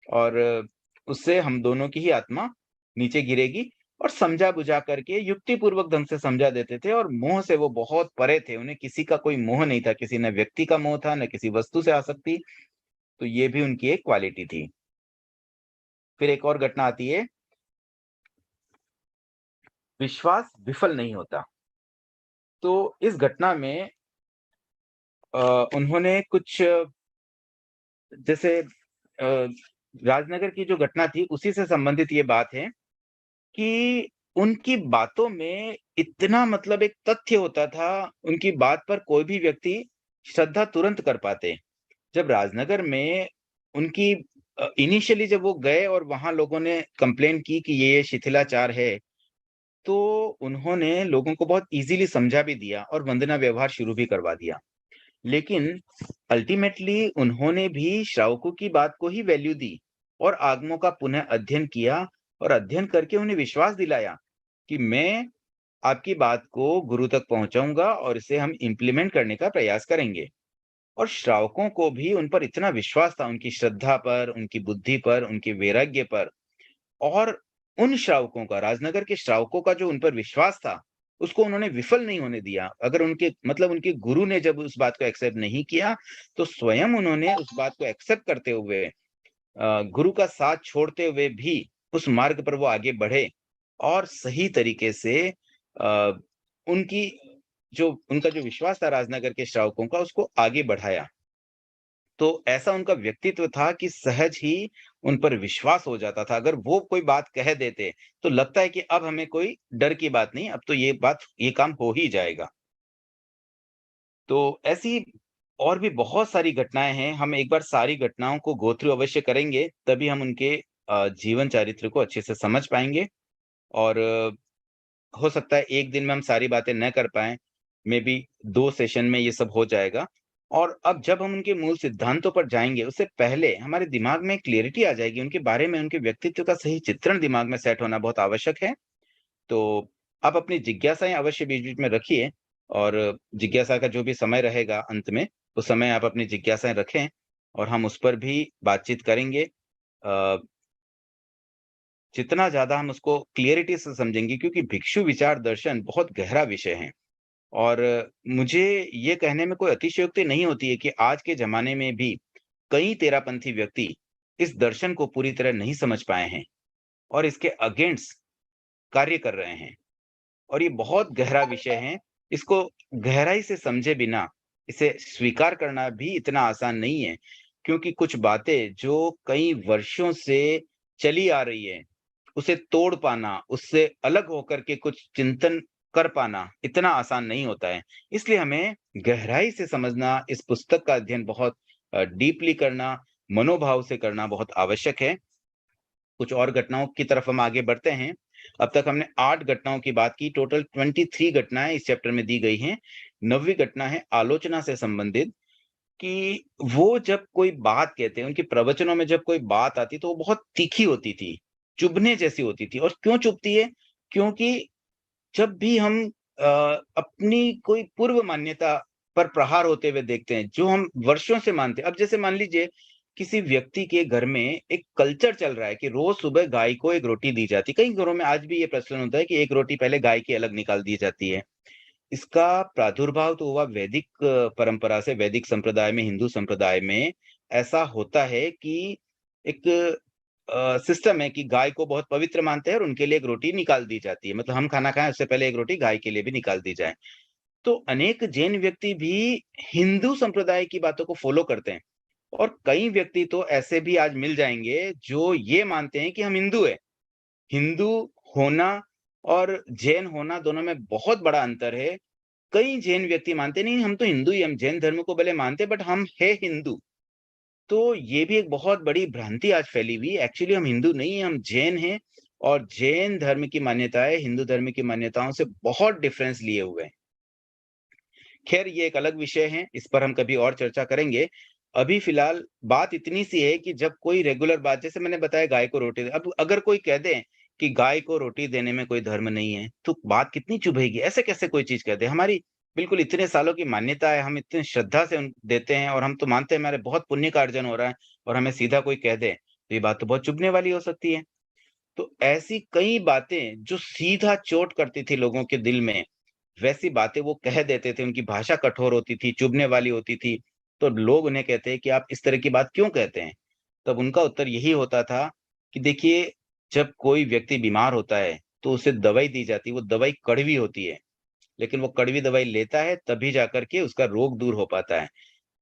और उससे हम दोनों की ही आत्मा नीचे गिरेगी और समझा-बुझा करके युक्तिपूर्वक ढंग से समझा देते थे और मोह से वो बहुत परे थे। उन्हें किसी का कोई मोह नहीं था, किसी न व्यक्ति का मोह था, न किसी वस्तु से आसक्ति, तो ये भी उनकी एक क्वालिटी थी। फिर एक और घटना आती है, विश्वास विफल नहीं होता। तो इस घटना में उन्होंने कुछ जैसे राजनगर की जो घटना थी उसी से संबंधित ये बात है कि उनकी बातों में इतना मतलब एक तथ्य होता था, उनकी बात पर कोई भी व्यक्ति श्रद्धा तुरंत कर पाते। जब राजनगर में उनकी इनिशियली जब वो गए और वहाँ लोगों ने कंप्लेन की कि ये शिथिलाचार है, तो उन्होंने लोगों को बहुत ईज़िली समझा भी दिया और वंदना व्यवहार शुरू भी करवा दिया। लेकिन अल्टीमेटली उन्होंने भी श्रावकों की बात को ही वैल्यू दी और आगमों का पुनः अध्ययन किया और अध्ययन करके उन्हें विश्वास दिलाया कि मैं आपकी बात को गुरु तक पहुंचाऊंगा और इसे हम इम्प्लीमेंट करने का प्रयास करेंगे। और श्रावकों को भी उन पर इतना विश्वास था, उनकी श्रद्धा पर, उनकी बुद्धि पर, उनके वैराग्य पर और उन श्रावकों का, राजनगर के श्रावकों का जो उन पर विश्वास था, उसको उन्होंने विफल नहीं होने दिया। अगर उनके मतलब उनके गुरु ने जब उस बात को एक्सेप्ट नहीं किया, तो स्वयं उन्होंने उस बात को एक्सेप्ट करते हुए गुरु का साथ छोड़ते हुए भी उस मार्ग पर वो आगे बढ़े और सही तरीके से अ, उनकी जो उनका जो विश्वास था राजनगर के श्रावकों का, उसको आगे बढ़ाया। तो ऐसा उनका व्यक्तित्व था कि सहज ही उन पर विश्वास हो जाता था। अगर वो कोई बात कह देते, तो लगता है कि अब हमें कोई डर की बात नहीं, अब तो ये काम हो ही जाएगा। तो ऐसी और भी बहुत सारी घटनाएँ हैं, हम एक बार सारी घटनाओं को गो थ्रू अवश्य करेंगे, तभी हम उनके जीवन चरित्र को अच्छे से समझ पाएँगे और हो सकता है एक दिन में हम सारी बातें न कर पाएँ, मेबी 2 सेशन में ये सब हो जाएगा। और अब जब हम उनके मूल सिद्धांतों पर जाएँगे, उससे पहले हमारे दिमाग में क्लैरिटी आ जाएगी, उनके बारे में, उनके व्यक्तित्व का सही चित्रण दिमाग में सेट होना बहुत आवश्यक है। तो आप अपनी जिज्ञासाएँ अवश्य बीच-बीच में रखिए और जिज्ञासा का जो भी समय रहेगा अंत में, उस समय आप अपनी जिज्ञासाएँ रखें और हम उस पर भी बातचीत करेंगे। जितना ज़्यादा हम उसको क्लैरिटी से समझेंगे क्योंकि भिक्षु विचार दर्शन बहुत गहरा विषय है और मुझे ये कहने में कोई अतिशयोक्ति नहीं होती है कि आज के ज़माने में भी कई तेरापंथी व्यक्ति इस दर्शन को पूरी तरह नहीं समझ पाए हैं और इसके अगेंस्ट कार्य कर रहे हैं। और ये बहुत गहरा विषय है। इसको गहराई से समझे बिना इसे स्वीकार करना भी इतना आसान नहीं है, क्योंकि कुछ बातें जो कई वर्षों से चली आ रही है, उसे तोड़ पाना, उससे अलग होकर के कुछ चिंतन कर पाना इतना आसान नहीं होता है। इसलिए हमें गहराई से समझना, इस पुस्तक का अध्ययन बहुत डीपली करना, मनोभाव से करना बहुत आवश्यक है। कुछ और घटनाओं की तरफ हम आगे बढ़ते हैं। अब तक हमने 8 घटनाओं की बात की, टोटल 23 घटनाएँ इस चैप्टर में दी गई हैं। 9वीं घटना है आलोचना से संबंधित, कि वो जब कोई बात कहते हैं, उनके प्रवचनों में जब कोई बात आती तो वो बहुत तीखी होती थी, चुभने जैसी होती थी। और क्यों चुभती है? क्योंकि जब भी हम अ, अपनी कोई पूर्व मान्यता पर प्रहार होते हुए देखते हैं, जो हम वर्षों से मानते हैं। अब जैसे मान लीजिए किसी व्यक्ति के घर में एक कल्चर चल रहा है कि रोज़ सुबह गाय को 1 रोटी दी जाती है। कई घरों में आज भी ये प्रचलन होता है कि 1 रोटी पहले गाय की अलग निकाल दी जाती है। इसका प्रादुर्भाव तो हुआ वैदिक परंपरा से, वैदिक संप्रदाय में, हिंदू संप्रदाय में ऐसा होता है कि एक सिस्टम है कि गाय को बहुत पवित्र मानते हैं और उनके लिए 1 रोटी निकाल दी जाती है। मतलब हम खाना खाएँ उससे पहले 1 रोटी गाय के लिए भी निकाल दी जाए। तो अनेक जैन व्यक्ति भी हिंदू संप्रदाय की बातों को फ़ॉलो करते हैं और कई व्यक्ति तो ऐसे भी आज मिल जाएँगे जो ये मानते हैं कि हम हिंदू हैं। हिंदू होना और जैन होना दोनों में बहुत बड़ा अंतर है। कई जैन व्यक्ति मानते नहीं हम तो हिंदू ही हैं, हम जैन धर्म को भले मानते हैं बट हम है हिंदू। तो ये भी एक बहुत बड़ी भ्रांति आज फैली हुई है। एक्चुअली हम हिंदू नहीं हैं, हम जैन हैं और जैन धर्म की मान्यताएँ हिंदू धर्म की मान्यताओं से बहुत डिफरेंस लिए हुए हैं। खैर ये एक अलग विषय है, इस पर हम कभी और चर्चा करेंगे। अभी फ़िलहाल बात इतनी सी है कि जब कोई रेगुलर बात जैसे मैंने बताया गाय को रोटी दे अब अगर कोई कह दे कि गाय को रोटी देने में कोई धर्म नहीं है, तो बात कितनी चुभेगी। ऐसे कैसे कोई चीज़ कह दे? हमारी बिल्कुल इतने सालों की मान्यता है, हम इतनी श्रद्धा से उन देते हैं और हम तो मानते हैं हमारे बहुत पुण्य का अर्जन हो रहा है और हमें सीधा कोई कह दे, तो ये बात तो बहुत चुभने वाली हो सकती है। तो ऐसी कई बातें जो सीधा चोट करती थी लोगों के दिल में, वैसी बातें वो कह देते थे, उनकी भाषा कठोर होती थी, चुभने वाली होती थी, तो लोग उन्हें कहते हैं कि आप इस तरह की बात क्यों कहते हैं? तब उनका उत्तर यही होता था कि देखिए, जब कोई व्यक्ति बीमार होता है, तो उसे दवाई दी जाती है, वो दवाई कड़वी होती है, लेकिन वो कड़वी दवाई लेता है तभी जाकर के उसका रोग दूर हो पाता है।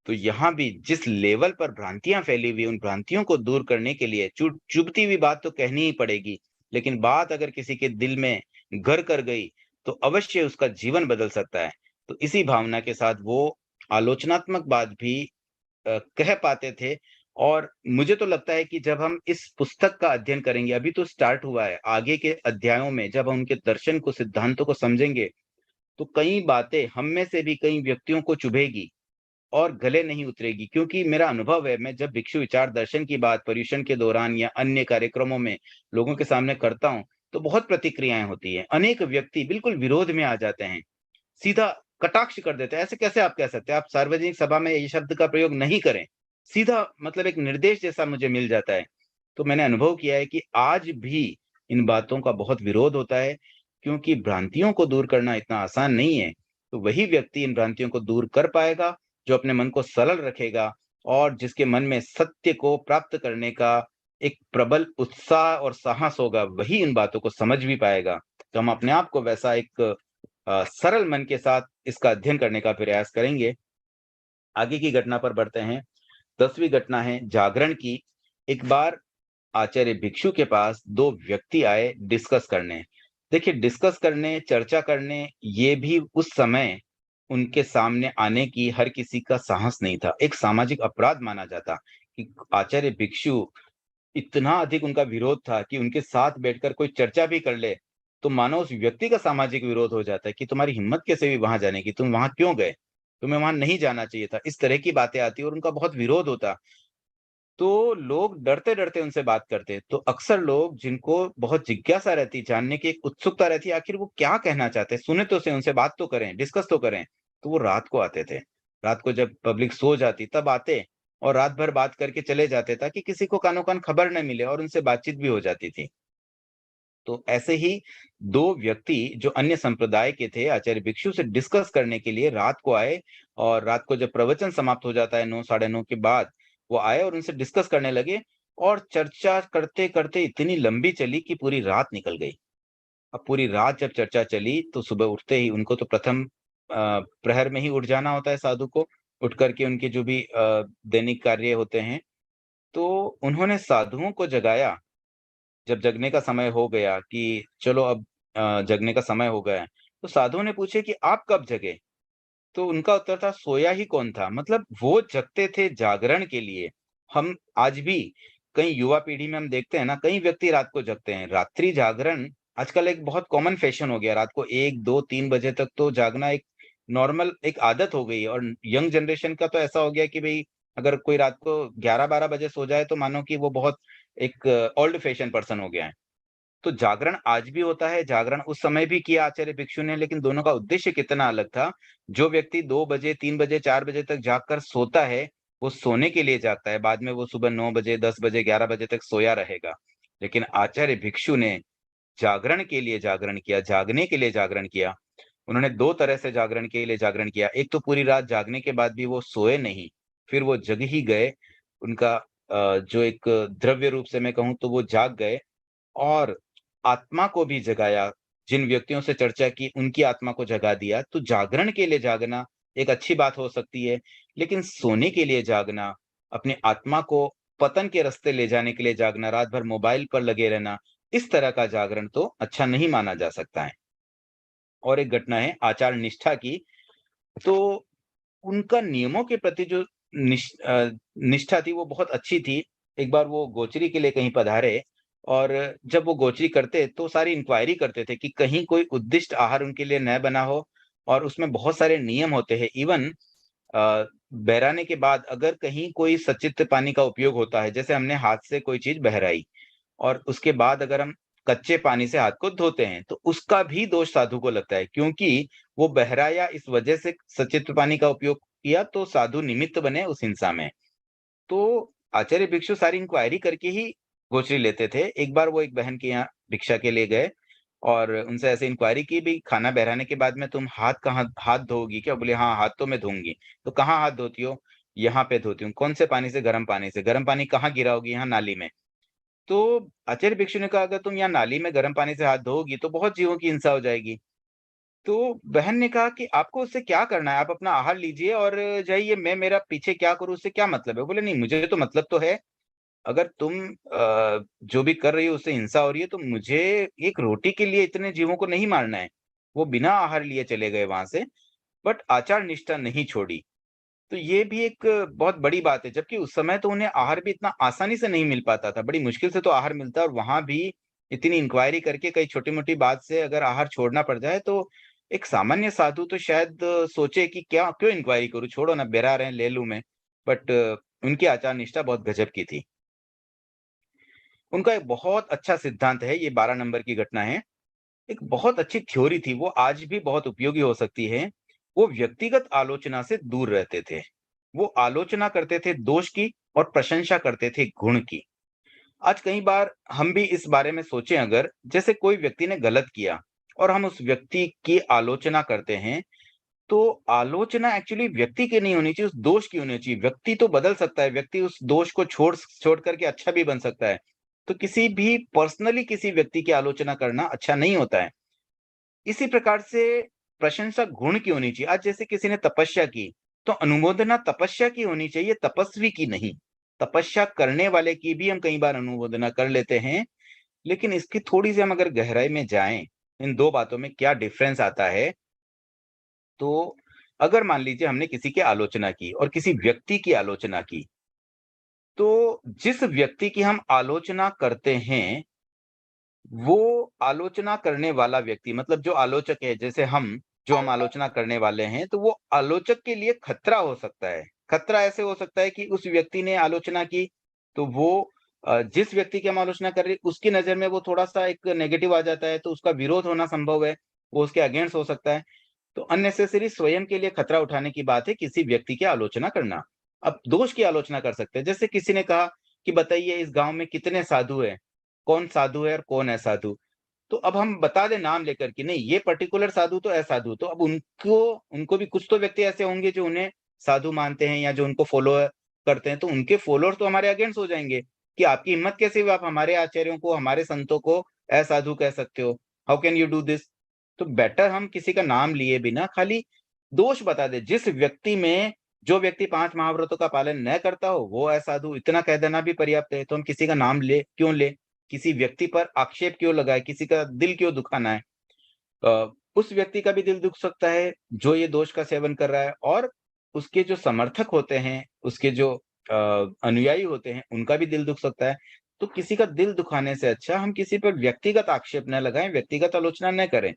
तो यहाँ भी जिस लेवल पर भ्रांतियाँ फैली हुई हैं, उन भ्रांतियों को दूर करने के लिए चुभती हुई बात तो कहनी ही पड़ेगी, लेकिन बात अगर किसी के दिल में घर कर गई, तो अवश्य उसका जीवन बदल सकता है। तो इसी भावना के साथ वो आलोचनात्मक बात भी कह पाते थे और मुझे तो लगता है कि जब हम इस पुस्तक का अध्ययन करेंगे, अभी तो स्टार्ट हुआ है, आगे के अध्यायों में जब हम उनके दर्शन को, सिद्धांतों को समझेंगे, तो कई बातें हम में से भी कई व्यक्तियों को चुभेगी और गले नहीं उतरेगी क्योंकि मेरा अनुभव है मैं जब भिक्षु विचार दर्शन की बात पर्युषण के दौरान या अन्य कार्यक्रमों में लोगों के सामने करता हूँ, तो बहुत प्रतिक्रियाएँ होती हैं। अनेक व्यक्ति बिल्कुल विरोध में आ जाते हैं, सीधा कटाक्ष कर देते हैं, ऐसे कैसे आप कह सकते हैं? आप सार्वजनिक सभा में ये शब्द का प्रयोग नहीं करें। सीधा मतलब एक निर्देश जैसा मुझे मिल जाता है। तो मैंने अनुभव किया है कि आज भी इन बातों का बहुत विरोध होता है, क्योंकि भ्रांतियों को दूर करना इतना आसान नहीं है। तो वही व्यक्ति इन भ्रांतियों को दूर कर पाएगा, जो अपने मन को सरल रखेगा और जिसके मन में सत्य को प्राप्त करने का एक प्रबल उत्साह और साहस होगा, वही इन बातों को समझ भी पाएगा। तो हम अपने आप को वैसा एक सरल मन के साथ इसका अध्ययन करने का प्रयास करेंगे। आगे की घटना पर बढ़ते हैं। 10वीं घटना है जागरण की। एक बार आचार्य भिक्षु के पास 2 व्यक्ति आए डिस्कस करने। देखिए डिस्कस करने, चर्चा करने ये भी उस समय उनके सामने आने की हर किसी का साहस नहीं था। एक सामाजिक अपराध माना जाता कि आचार्य भिक्षु इतना अधिक उनका विरोध था कि उनके साथ बैठकर कोई चर्चा भी कर ले, तो मानो उस व्यक्ति का सामाजिक विरोध हो जाता है कि तुम्हारी हिम्मत कैसे हुई वहाँ जाने की? तुम वहाँ क्यों गए? तुम्हें वहाँ नहीं जाना चाहिए था। इस तरह की बातें आती और उनका बहुत विरोध होता। तो लोग डरते-डरते उनसे बात करते। तो अक्सर लोग जिनको बहुत जिज्ञासा रहती, जानने की एक उत्सुकता रहती, आखिर वो क्या कहना चाहते हैं? सुने तो सही, उनसे बात तो करें, डिस्कस तो करें। तो वो रात को आते थे। रात को जब पब्लिक सो जाती तब आते और रात भर बात करके चले जाते ताकि किसी को कानो-कान खबर ना मिले और उनसे बातचीत भी हो जाती थी। तो ऐसे ही 2 व्यक्ति जो अन्य संप्रदाय के थे, आचार्य भिक्षु से डिस्कस करने के लिए रात को आए और रात को जब प्रवचन समाप्त हो जाता है 9 साढ़े 9 के बाद, वो आए और उनसे डिस्कस करने लगे और चर्चा करते-करते इतनी लंबी चली कि पूरी रात निकल गई। अब पूरी रात जब चर्चा चली तो सुबह उठते ही उनको तो प्रथम प्रहर में ही उठ जाना होता है साधु को, उठ कर के उनके जो भी दैनिक कार्य होते हैं, तो उन्होंने साधुओं को जगाया। जब जगने का समय हो गया कि चलो अब जगने का समय हो गया है, तो साधुओं ने पूछे कि आप कब जगे? तो उनका उत्तर था सोया ही कौन था? मतलब वो जगते थे जागरण के लिए। हम आज भी कई युवा पीढ़ी में हम देखते हैं ना, कई व्यक्ति रात को जगते हैं। रात्रि जागरण आजकल एक बहुत कॉमन फैशन हो गया। रात को 1, 2, 3 बजे तक तो जागना एक नॉर्मल एक आदत हो गई है और यंग जनरेशन का तो ऐसा हो गया कि भई अगर कोई रात को 11-12 बजे सो जाए तो मानो कि वो बहुत एक ओल्ड फैशन पर्सन हो गया है। तो जागरण आज भी होता है, जागरण उस समय भी किया आचार्य भिक्षु ने, लेकिन दोनों का उद्देश्य कितना अलग था। जो व्यक्ति 2 बजे, 3 बजे, 4 बजे तक जाग कर सोता है, वो सोने के लिए जागता है, बाद में वो सुबह 9 बजे, 10 बजे, 11 बजे तक सोया रहेगा। लेकिन आचार्य भिक्षु ने जागरण के लिए जागरण किया, जागने के लिए जागरण किया। उन्होंने 2 तरह से जागरण के लिए जागरण किया। एक तो पूरी रात जागने के बाद भी वो सोए नहीं, फिर वो जग ही गए। उनका जो एक द्रव्य रूप से मैं कहूँ तो वो जाग गए और आत्मा को भी जगाया। जिन व्यक्तियों से चर्चा की, उनकी आत्मा को जगा दिया। तो जागरण के लिए जागना एक अच्छी बात हो सकती है, लेकिन सोने के लिए जागना, अपनी आत्मा को पतन के रास्ते ले जाने के लिए जागना, रात भर मोबाइल पर लगे रहना, इस तरह का जागरण तो अच्छा नहीं माना जा सकता है। और एक घटना है आचार निष्ठा की, तो उनका नियमों के प्रति जो निष्ठा थी वो बहुत अच्छी थी। एक बार वो गोचरी के लिए कहीं पधारे और जब वो गोचरी करते तो सारी इंक्वायरी करते थे कि कहीं कोई उद्दिष्ट आहार उनके लिए न बना हो और उसमें बहुत सारे नियम होते हैं। इवन बहराने के बाद अगर कहीं कोई सचित्र पानी का उपयोग होता है, जैसे हमने हाथ से कोई चीज़ बहराई और उसके बाद अगर हम कच्चे पानी से हाथ को धोते हैं, तो उसका भी दोष साधु को लगता है क्योंकि वो बहराया इस वजह से सचित्र पानी का उपयोग किया तो साधु निमित्त बने उस हिंसा में। तो आचार्य भिक्षु सारी इंक्वायरी करके ही गोचरी लेते थे। एक बार वो एक बहन के यहाँ भिक्षा के लिए गए और उनसे ऐसे इंक्वायरी की भी खाना बहराने के बाद में तुम हाथ कहाँ हाथ धोओगी क्या? बोले हाँ, हाथ तो मैं धोऊँगी। तो कहाँ हाथ धोती हो? यहाँ पे धोती हूँ। कौन से पानी से? गर्म पानी से। गर्म पानी कहाँ गिराओगी? यहाँ नाली में। तो आचार्य भिक्षु ने कहा अगर तुम यहाँ नाली में गर्म पानी से हाथ धोओगी तो बहुत जीवों की हिंसा हो जाएगी। तो बहन ने कहा कि आपको उससे क्या करना है? आप अपना आहार लीजिए और जाइए, मैं मेरा पीछे क्या करूँ उससे क्या मतलब है? बोले नहीं मुझे तो मतलब तो है। अगर तुम जो भी कर रही हो उससे हिंसा हो रही है तो मुझे एक रोटी के लिए इतने जीवों को नहीं मारना है। वो बिना आहार लिए चले गए वहाँ से, बट आचार निष्ठा नहीं छोड़ी। तो ये भी एक बहुत बड़ी बात है, जबकि उस समय तो उन्हें आहार भी इतना आसानी से नहीं मिल पाता था, बड़ी मुश्किल से तो आहार मिलता है और वहाँ भी इतनी इंक्वायरी करके कई छोटी-मोटी बात से अगर आहार छोड़ना पड़ जाए, तो एक सामान्य साधु तो शायद सोचे कि क्या क्यों इंक्वायरी करूँ, छोड़ो ना, बेरा रहे हैं, ले लूँ मैं। बट उनकी आचार निष्ठा बहुत गज़ब की थी। उनका एक बहुत अच्छा सिद्धांत है, ये 12 नंबर की घटना है। एक बहुत अच्छी थ्योरी थी, वो आज भी बहुत उपयोगी हो सकती है। वो व्यक्तिगत आलोचना से दूर रहते थे। वो आलोचना करते थे दोष की और प्रशंसा करते थे गुण की। आज कई बार हम भी इस बारे में सोचें अगर, जैसे कोई व्यक्ति ने गलत किया और हम उस व्यक्ति की आलोचना करते हैं, तो आलोचना एक्चुअली व्यक्ति की नहीं होनी चाहिए, उस दोष की होनी चाहिए। व्यक्ति तो बदल सकता है, व्यक्ति उस दोष को छोड़ कर के अच्छा भी बन सकता है। तो किसी भी पर्सनली किसी व्यक्ति की आलोचना करना अच्छा नहीं होता है। इसी प्रकार से प्रशंसा गुण की होनी चाहिए। आज जैसे किसी ने तपस्या की, तो अनुमोदना तपस्या की होनी चाहिए, तपस्वी की नहीं। तपस्या करने वाले की भी हम कई बार अनुमोदना कर लेते हैं, लेकिन इसकी थोड़ी-सी हम अगर गहराई में जाएँ, इन 2 बातों में क्या डिफरेंस आता है, तो अगर मान लीजिए हमने किसी की आलोचना की और किसी व्यक्ति की आलोचना की, तो जिस व्यक्ति की हम आलोचना करते हैं, वो आलोचना करने वाला व्यक्ति मतलब जो आलोचक है, जैसे जो हम आलोचना करने वाले हैं, तो वो आलोचक के लिए खतरा हो सकता है। खतरा ऐसे हो सकता है कि उस व्यक्ति ने आलोचना की, तो वो जिस व्यक्ति की हम आलोचना कर रहे हैं, उसकी नज़र में वो थोड़ा-सा एक नेगेटिव आ जाता है, तो उसका विरोध होना संभव है, वो उसके अगेंस्ट हो सकता है। तो अननेसेसरी स्वयं के लिए खतरा उठाने की बात है किसी व्यक्ति की आलोचना करना। अब दोष की आलोचना कर सकते हैं, जैसे किसी ने कहा कि बताइए इस गाँव में कितने साधु हैं? कौन साधु है और कौन असाधु? तो अब हम बता दें नाम लेकर कि नहीं ये पर्टिकुलर साधु तो असाधु, तो अब उनको उनको भी कुछ तो व्यक्ति ऐसे होंगे जो उन्हें साधु मानते हैं या जो उनको फ़ॉलो करते हैं, तो उनके फ़ॉलोअर्स तो हमारे अगेंस्ट हो जाएँगे कि आपकी हिम्मत कैसे हुई आप हमारे आचार्यों को, हमारे संतों को असाधु कह सकते हो? How can you do this? तो बेटर हम किसी का नाम लिए बिना खाली दोष बता दें। जिस व्यक्ति में जो व्यक्ति 5 महाव्रतों का पालन न करता हो, वो असाधु, इतना कह देना भी पर्याप्त है। तो हम किसी का नाम क्यों लें? किसी व्यक्ति पर आक्षेप क्यों लगाएँ? किसी का दिल क्यों दुखाना है? उस व्यक्ति का भी दिल दुख सकता है, जो ये दोष का सेवन कर रहा है, और उसके जो समर्थक होते हैं, उसके जो अनुयायी होते हैं, उनका भी दिल दुख सकता है। तो किसी का दिल दुखाने से अच्छा हम किसी पर व्यक्तिगत आक्षेप न लगाएँ, व्यक्तिगत आलोचना न करें।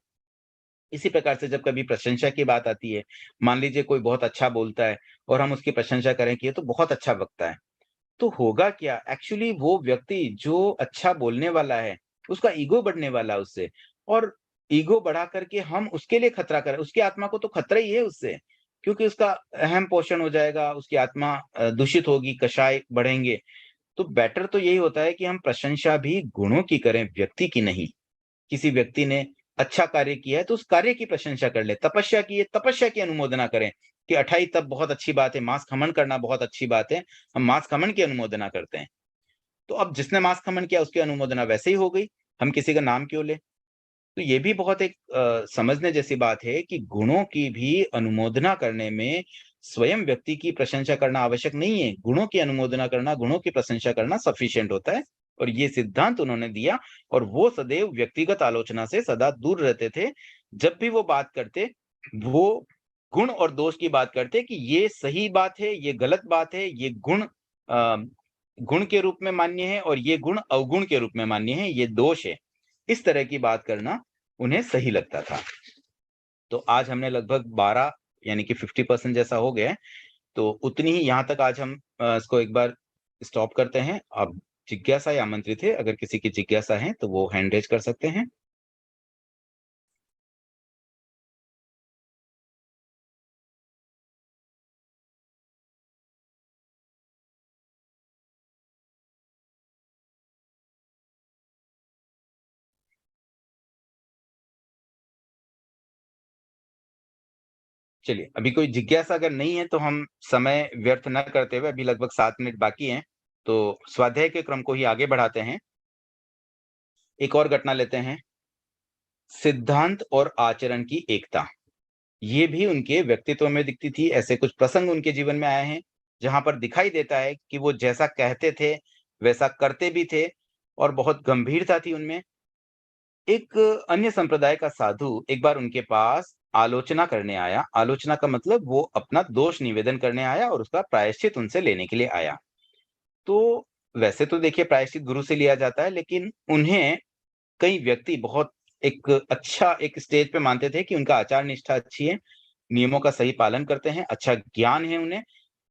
इसी प्रकार से जब कभी प्रशंसा की बात आती है, मान लीजिए कोई बहुत अच्छा बोलता है और हम उसकी प्रशंसा करें कि ये तो बहुत अच्छा वक्ता है। तो होगा क्या? एक्चुअली वो व्यक्ति जो अच्छा बोलने वाला है, उसका ईगो बढ़ने वाला है उससे, और ईगो बढ़ा कर के हम उसके लिए खतरा कर उसकी आत्मा को तो खतरा ही है उससे, क्योंकि उसका अहम पोषण हो जाएगा, उसकी आत्मा दूषित होगी, कषाय बढ़ेंगे। तो बेटर तो यही होता है कि हम प्रशंसा भी गुणों की करें, व्यक्ति की नहीं। किसी व्यक्ति ने अच्छा कार्य किया है, तो उस कार्य की प्रशंसा कर लें। तपस्या की है, तपस्या की अनुमोदना करें कि अठाई तप बहुत अच्छी बात है, मांस खमन करना बहुत अच्छी बात है। हम मांस खमन की अनुमोदना करते हैं। तो अब जिसने मांस खमन किया उसकी अनुमोदना वैसे ही हो गई, हम किसी का नाम क्यों लें? तो ये भी बहुत एक समझने जैसी बात है कि गुणों की भी अनुमोदना करने में स्वयं व्यक्ति की प्रशंसा करना आवश्यक नहीं है। गुणों की अनुमोदना करना, गुणों की प्रशंसा करना सफिशिएंट होता है, और ये सिद्धांत उन्होंने दिया, और वो सदैव व्यक्तिगत आलोचना से सदा दूर रहते थे। जब भी वो बात करते, वो गुण और दोष की बात करते कि ये सही बात है, ये गलत बात है, ये गुण के रूप में मान्य है और ये गुण अवगुण के रूप में मान्य है, ये दोष है। इस तरह की बात करना उन्हें सही लगता था। तो आज हमने लगभग 12 यानी कि 50% जैसा हो गया है, तो उतनी ही यहाँ तक आज हम इसको एक बार स्टॉप करते हैं। अब जिज्ञासाएँ आमंत्रित है, अगर किसी की जिज्ञासा है तो वो हैंड रेज़ कर सकते हैं। चलिए, अभी कोई जिज्ञासा अगर नहीं है तो हम समय व्यर्थ ना करते हुए, अभी लगभग 7 मिनट बाकी हैं, तो स्वाध्याय के क्रम को ही आगे बढ़ाते हैं। एक और घटना लेते हैं, सिद्धांत और आचरण की एकता। ये भी उनके व्यक्तित्व में दिखती थी, ऐसे कुछ प्रसंग उनके जीवन में आए हैं, जहाँ पर दिखाई देता है कि वो जैसा कहते थे, वैसा करते भी थे, और बहुत गंभीरता थी उनमें। एक अन्य संप्रदाय का साधु एक बार उनके पास आलोचना करने आया। आलोचना का मतलब वो अपना दोष निवेदन करने आया और उसका प्रायश्चित उनसे लेने के लिए आया। तो वैसे तो देखिए प्रायश्चित गुरु से लिया जाता है, लेकिन उन्हें कई व्यक्ति बहुत एक अच्छा एक स्टेज पे मानते थे कि उनका आचार निष्ठा अच्छी है, नियमों का सही पालन करते हैं, अच्छा ज्ञान है उन्हें।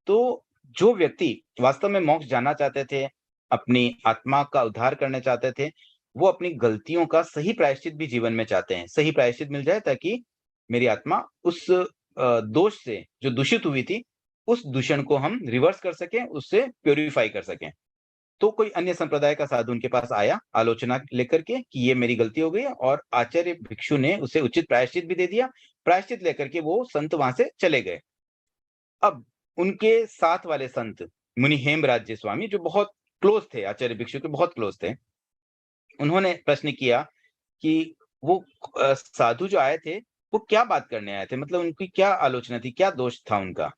तो जो व्यक्ति वास्तव में मोक्ष जाना चाहते थे, अपनी आत्मा का उद्धार करना चाहते थे, वो अपनी गलतियों का सही प्रायश्चित भी जीवन में चाहते हैं। सही प्रायश्चित मिल जाए ताकि मेरी आत्मा उस दोष से जो दूषित हुई थी, उस दूषण को हम रिवर्स कर सकें, उससे प्यूरिफाई कर सकें। तो कोई अन्य संप्रदाय का साधु उनके पास आया आलोचना लेकर के कि ये मेरी गलती हो गई है, और आचार्य भिक्षु ने उसे उचित प्रायश्चित भी दे दिया। प्रायश्चित लेकर के वो संत वहां से चले गए। अब उनके साथ वाले संत मुनि हेमराज स्वामी, जो बहुत क्लोज थे, आचार्य भिक्षु के बहुत क्लोज थे, उन्होंने प्रश्न किया कि वो साधु जो आए थे, वो क्या बात करने आए थे, मतलब उनकी क्या आलोचना थी, क्या दोष था उनका?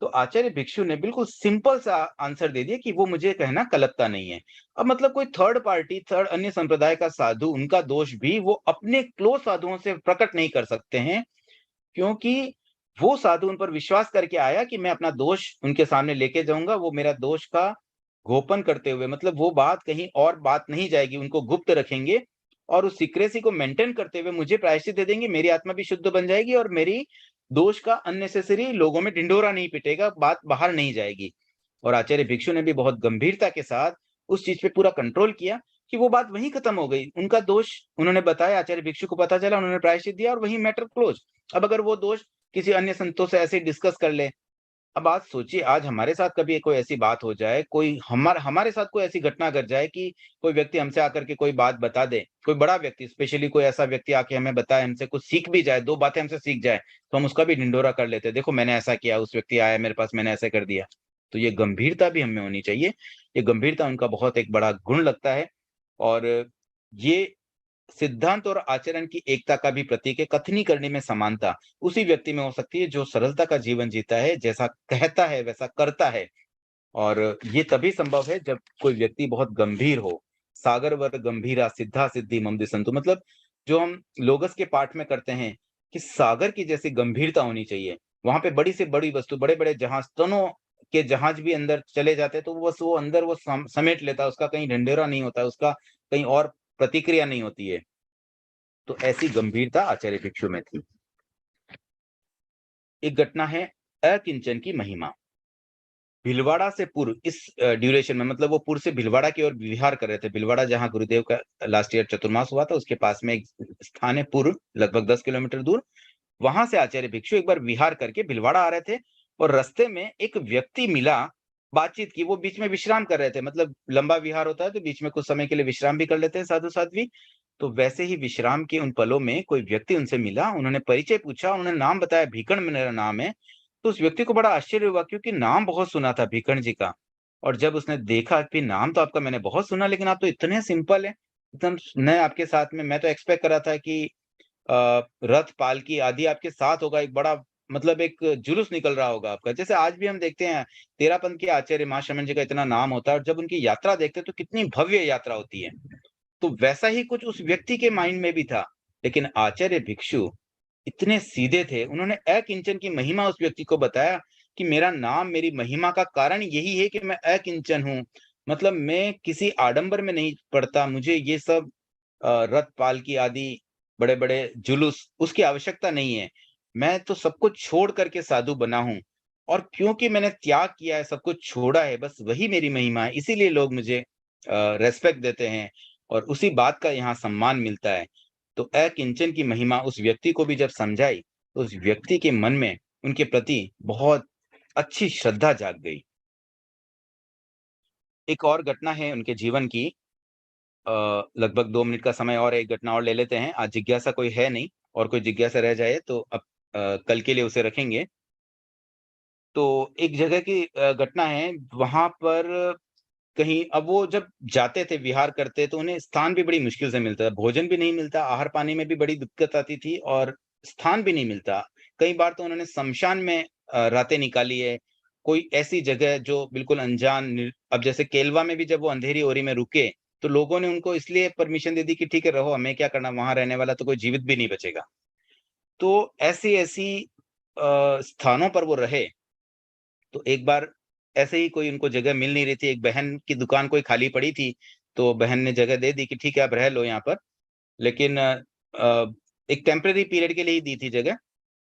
तो आचार्य भिक्षु ने बिल्कुल सिंपल सा आंसर दे दिया कि वो मुझे कहना कलपता नहीं है। अब मतलब कोई थर्ड पार्टी, थर्ड अन्य संप्रदाय का साधु, उनका दोष भी वो अपने क्लोज साधुओं से प्रकट नहीं कर सकते हैं, क्योंकि वो साधु उन पर विश्वास करके आया कि मैं अपना दोष उनके सामने लेके जाऊँगा, वो मेरा दोष का गोपन करते हुए, मतलब वो बात कहीं और बात नहीं जाएगी, उनको गुप्त रखेंगे, और उस सीक्रेसी को मेंटेन करते हुए मुझे प्रायश्चित दे देंगे, मेरी आत्मा भी शुद्ध बन जाएगी, और मेरी दोष का अननेसेसरी लोगों में ढिंढोरा नहीं पिटेगा, बात बाहर नहीं जाएगी। और आचार्य भिक्षु ने भी बहुत गंभीरता के साथ उस चीज़ पे पूरा कंट्रोल किया कि वो बात वहीं खत्म हो गई। उनका दोष उन्होंने बताया, आचार्य भिक्षु को पता चला, उन्होंने प्रायश्चित दिया और वहीं मैटर क्लोज़। अब अगर वो दोष किसी अन्य संतों से ऐसे ही डिस्कस कर ले, अब आप सोचिए आज हमारे साथ कभी कोई ऐसी बात हो जाए, कोई हमारे साथ कोई ऐसी घटना घट जाए कि कोई व्यक्ति हमसे आकर के कोई बात बता दे, कोई बड़ा व्यक्ति, स्पेशली कोई ऐसा व्यक्ति आके हमें बताए, हमसे कुछ सीख भी जाए, 2 बातें हमसे सीख जाए, तो हम उसका भी ढिंढोरा कर लेते हैं। देखो मैंने ऐसा किया, उस व्यक्ति आया मेरे पास, मैंने ऐसा कर दिया। तो ये गंभीरता भी हमें होनी चाहिए। ये गंभीरता उनका बहुत एक बड़ा गुण लगता है, और ये सिद्धांत और आचरण की एकता का भी प्रतीक है। कथनी करने में समानता उसी व्यक्ति में हो सकती है जो सरलता का जीवन जीता है, जैसा कहता है वैसा करता है। और ये तभी संभव है जब कोई व्यक्ति बहुत गंभीर हो। सागरवर गंभीरा सिद्धा सिद्धि मम दिसंतु, मतलब जो हम लोगस के पाठ में करते हैं कि सागर की जैसी गंभीरता होनी चाहिए। वहाँ पे बड़ी से बड़ी वस्तु, बड़े-बड़े जहाज, टनों के जहाज भी अंदर चले जाते हैं, तो बस वो अंदर वो समेट लेता है, उसका कहीं ढिंढेरा नहीं होता है, उसका कहीं और प्रतिक्रिया नहीं होती है। तो ऐसी गंभीरता आचार्य भिक्षु में थी। एक घटना है अकिंचन की महिमा। भीलवाड़ा से पूर्व इस ड्यूरेशन में, मतलब वो पूर्व से भीलवाड़ा की ओर विहार कर रहे थे। भीलवाड़ा जहाँ गुरुदेव का लास्ट ईयर चतुर्मास हुआ था, उसके पास में एक स्थान है पूर्व, लगभग 10 किलोमीटर दूर। वहां से आचार्य भिक्षु एक बार विहार करके भीलवाड़ा आ रहे थे और रास्ते में एक व्यक्ति मिला, बातचीत की। वो बीच में विश्राम कर रहे थे, मतलब लंबा विहार होता है तो बीच में कुछ समय के लिए विश्राम भी कर लेते हैं साधु साध्वी। तो वैसे ही विश्राम के उन पलों में कोई व्यक्ति उनसे मिला, उन्होंने परिचय पूछा, उन्होंने नाम बताया, भीकण मेरा नाम है। तो उस व्यक्ति को बड़ा आश्चर्य हुआ, क्योंकि नाम बहुत सुना था भीकण जी का। और जब उसने देखा कि नाम तो आपका मैंने बहुत सुना, लेकिन आप तो इतने सिंपल हैं, एकदम मैं आपके साथ में, मैं तो एक्सपेक्ट कर रहा था कि रथ, पालकी आदि आपके साथ होगा, एक बड़ा, मतलब एक जुलूस निकल रहा होगा आपका। जैसे आज भी हम देखते हैं तेरापंथ के आचार्य महाश्रमण जी का इतना नाम होता है, और जब उनकी यात्रा देखते हैं तो कितनी भव्य यात्रा होती है। तो वैसा ही कुछ उस व्यक्ति के माइंड में भी था। लेकिन आचार्य भिक्षु इतने सीधे थे, उन्होंने अकिंचन की महिमा उस व्यक्ति को बताया कि मेरा नाम, मेरी महिमा का कारण यही है कि मैं अकिंचन हूँ। मतलब मैं किसी आडंबर में नहीं पड़ता, मुझे ये सब रथ, पालकी आदि बड़े-बड़े जुलूस उसकी आवश्यकता नहीं है। मैं तो सब कुछ छोड़ कर के साधु बना हूँ, और क्योंकि मैंने त्याग किया है, सब कुछ छोड़ा है, बस वही मेरी महिमा है। इसीलिए लोग मुझे रिस्पेक्ट देते हैं और उसी बात का यहाँ सम्मान मिलता है। तो अकिंचन की महिमा उस व्यक्ति को भी जब समझाई, तो उस व्यक्ति के मन में उनके प्रति बहुत अच्छी श्रद्धा जाग गई। एक और घटना है उनके जीवन की, लगभग 2 मिनट का समय और, एक घटना और ले लेते हैं। आज जिज्ञासा कोई है नहीं, और कोई जिज्ञासा रह जाए तो अब कल के लिए उसे रखेंगे। तो एक जगह की घटना है, वहाँ पर कहीं, अब वो जब जाते थे, विहार करते, तो उन्हें स्थान भी बड़ी मुश्किल से मिलता था, भोजन भी नहीं मिलता, आहार-पानी में भी बड़ी दिक्कत आती थी और स्थान भी नहीं मिलता। कई बार तो उन्होंने श्मशान में रातें निकाली है, कोई ऐसी जगह जो बिल्कुल अनजान अब जैसे केलवा में भी जब वो अंधेरी ओरी में रुके, तो लोगों ने उनको इसलिए परमिशन दे दी कि ठीक है रहो, हमें क्या करना, वहाँ रहने वाला तो कोई जीवित भी नहीं बचेगा। तो ऐसी-ऐसी स्थानों पर वो रहे। तो एक बार ऐसे ही कोई उनको जगह मिल नहीं रही थी, एक बहन की दुकान कोई खाली पड़ी थी, तो बहन ने जगह दे दी कि ठीक है आप रह लो यहाँ पर। लेकिन एक टेम्परेरी पीरियड के लिए ही दी थी जगह।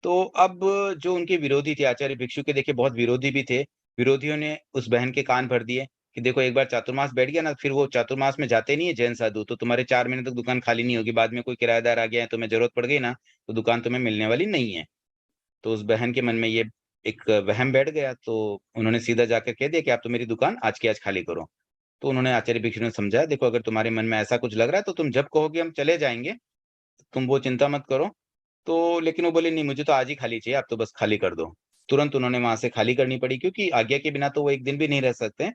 तो अब जो उनके विरोधी थे, आचार्य भिक्षु के देखिए बहुत विरोधी भी थे। विरोधियों ने उस बहन के कान भर दिए कि देखो एक बार चातुर्मास बैठ गया ना, फिर वो चातुर्मास में जाते नहीं है जैन साधु, तो तुम्हारे 4 महीने तक दुकान खाली नहीं होगी। बाद में कोई किराएदार आ गया है, तुम्हें ज़रूरत पड़ गई ना, तो दुकान तुम्हें मिलने वाली नहीं है। तो उस बहन के मन में ये एक वहम बैठ गया, तो उन्होंने सीधा जाकर कह दिया कि आप तो मेरी दुकान आज की आज खाली करो। तो उन्होंने, आचार्य भिक्षु ने समझाया, देखो अगर तुम्हारे मन में ऐसा कुछ लग रहा है तो तुम जब कहोगे हम चले जाएँगे, तुम वो चिंता मत करो। तो लेकिन वो बोले नहीं, मुझे तो आज ही खाली चाहिए, आप तो बस खाली कर दो। तुरंत उन्होंने वहाँ से खाली करनी पड़ी, क्योंकि आज्ञा के बिना तो वो 1 दिन भी नहीं रह सकते।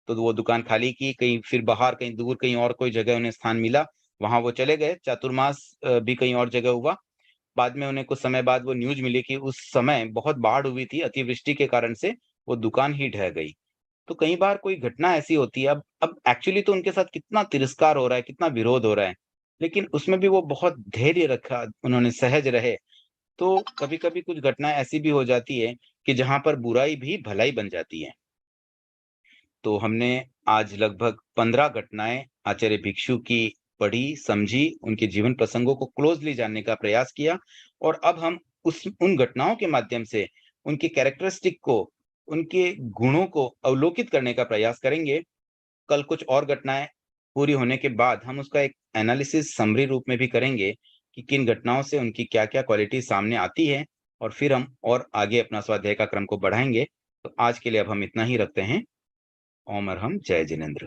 तो वो दुकान खाली की, कहीं फिर बाहर, कहीं दूर, कहीं और कोई जगह उन्हें स्थान मिला, वहाँ वो चले गए। चातुर्मास भी कहीं और जगह हुआ। बाद में उन्हें कुछ समय बाद वो न्यूज़ मिली कि उस समय बहुत बाढ़ हुई थी, अतिवृष्टि के कारण से वो दुकान ही ढह गई। तो कई बार कोई घटना ऐसी होती है, अब एक्चुअली तो उनके साथ कितना तिरस्कार हो रहा है, कितना विरोध हो रहा है, लेकिन उसमें भी वो बहुत धैर्य रखा, उन्होंने सहज रहे। तो कभी-कभी कुछ घटनाएँ ऐसी भी हो जाती है कि जहाँ पर बुराई भी भलाई बन जाती है। तो हमने आज लगभग 15 घटनाएँ आचार्य भिक्षु की पढ़ी, समझी, उनके जीवन प्रसंगों को क्लोज़ली जानने का प्रयास किया, और अब हम उन घटनाओं के माध्यम से उनकी कैरेक्टरिस्टिक को, उनके गुणों को अवलोकित करने का प्रयास करेंगे। कल कुछ और घटनाएँ पूरी होने के बाद हम उसका एक एनालिसिस समरी रूप में भी करेंगे कि किन घटनाओं से उनकी क्या-क्या क्वालिटी सामने आती है, और फिर हम और आगे अपना स्वाध्याय का क्रम को बढ़ाएँगे। तो आज के लिए अब हम इतना ही रखते हैं। ओम अरहम, जय जिनेंद्र।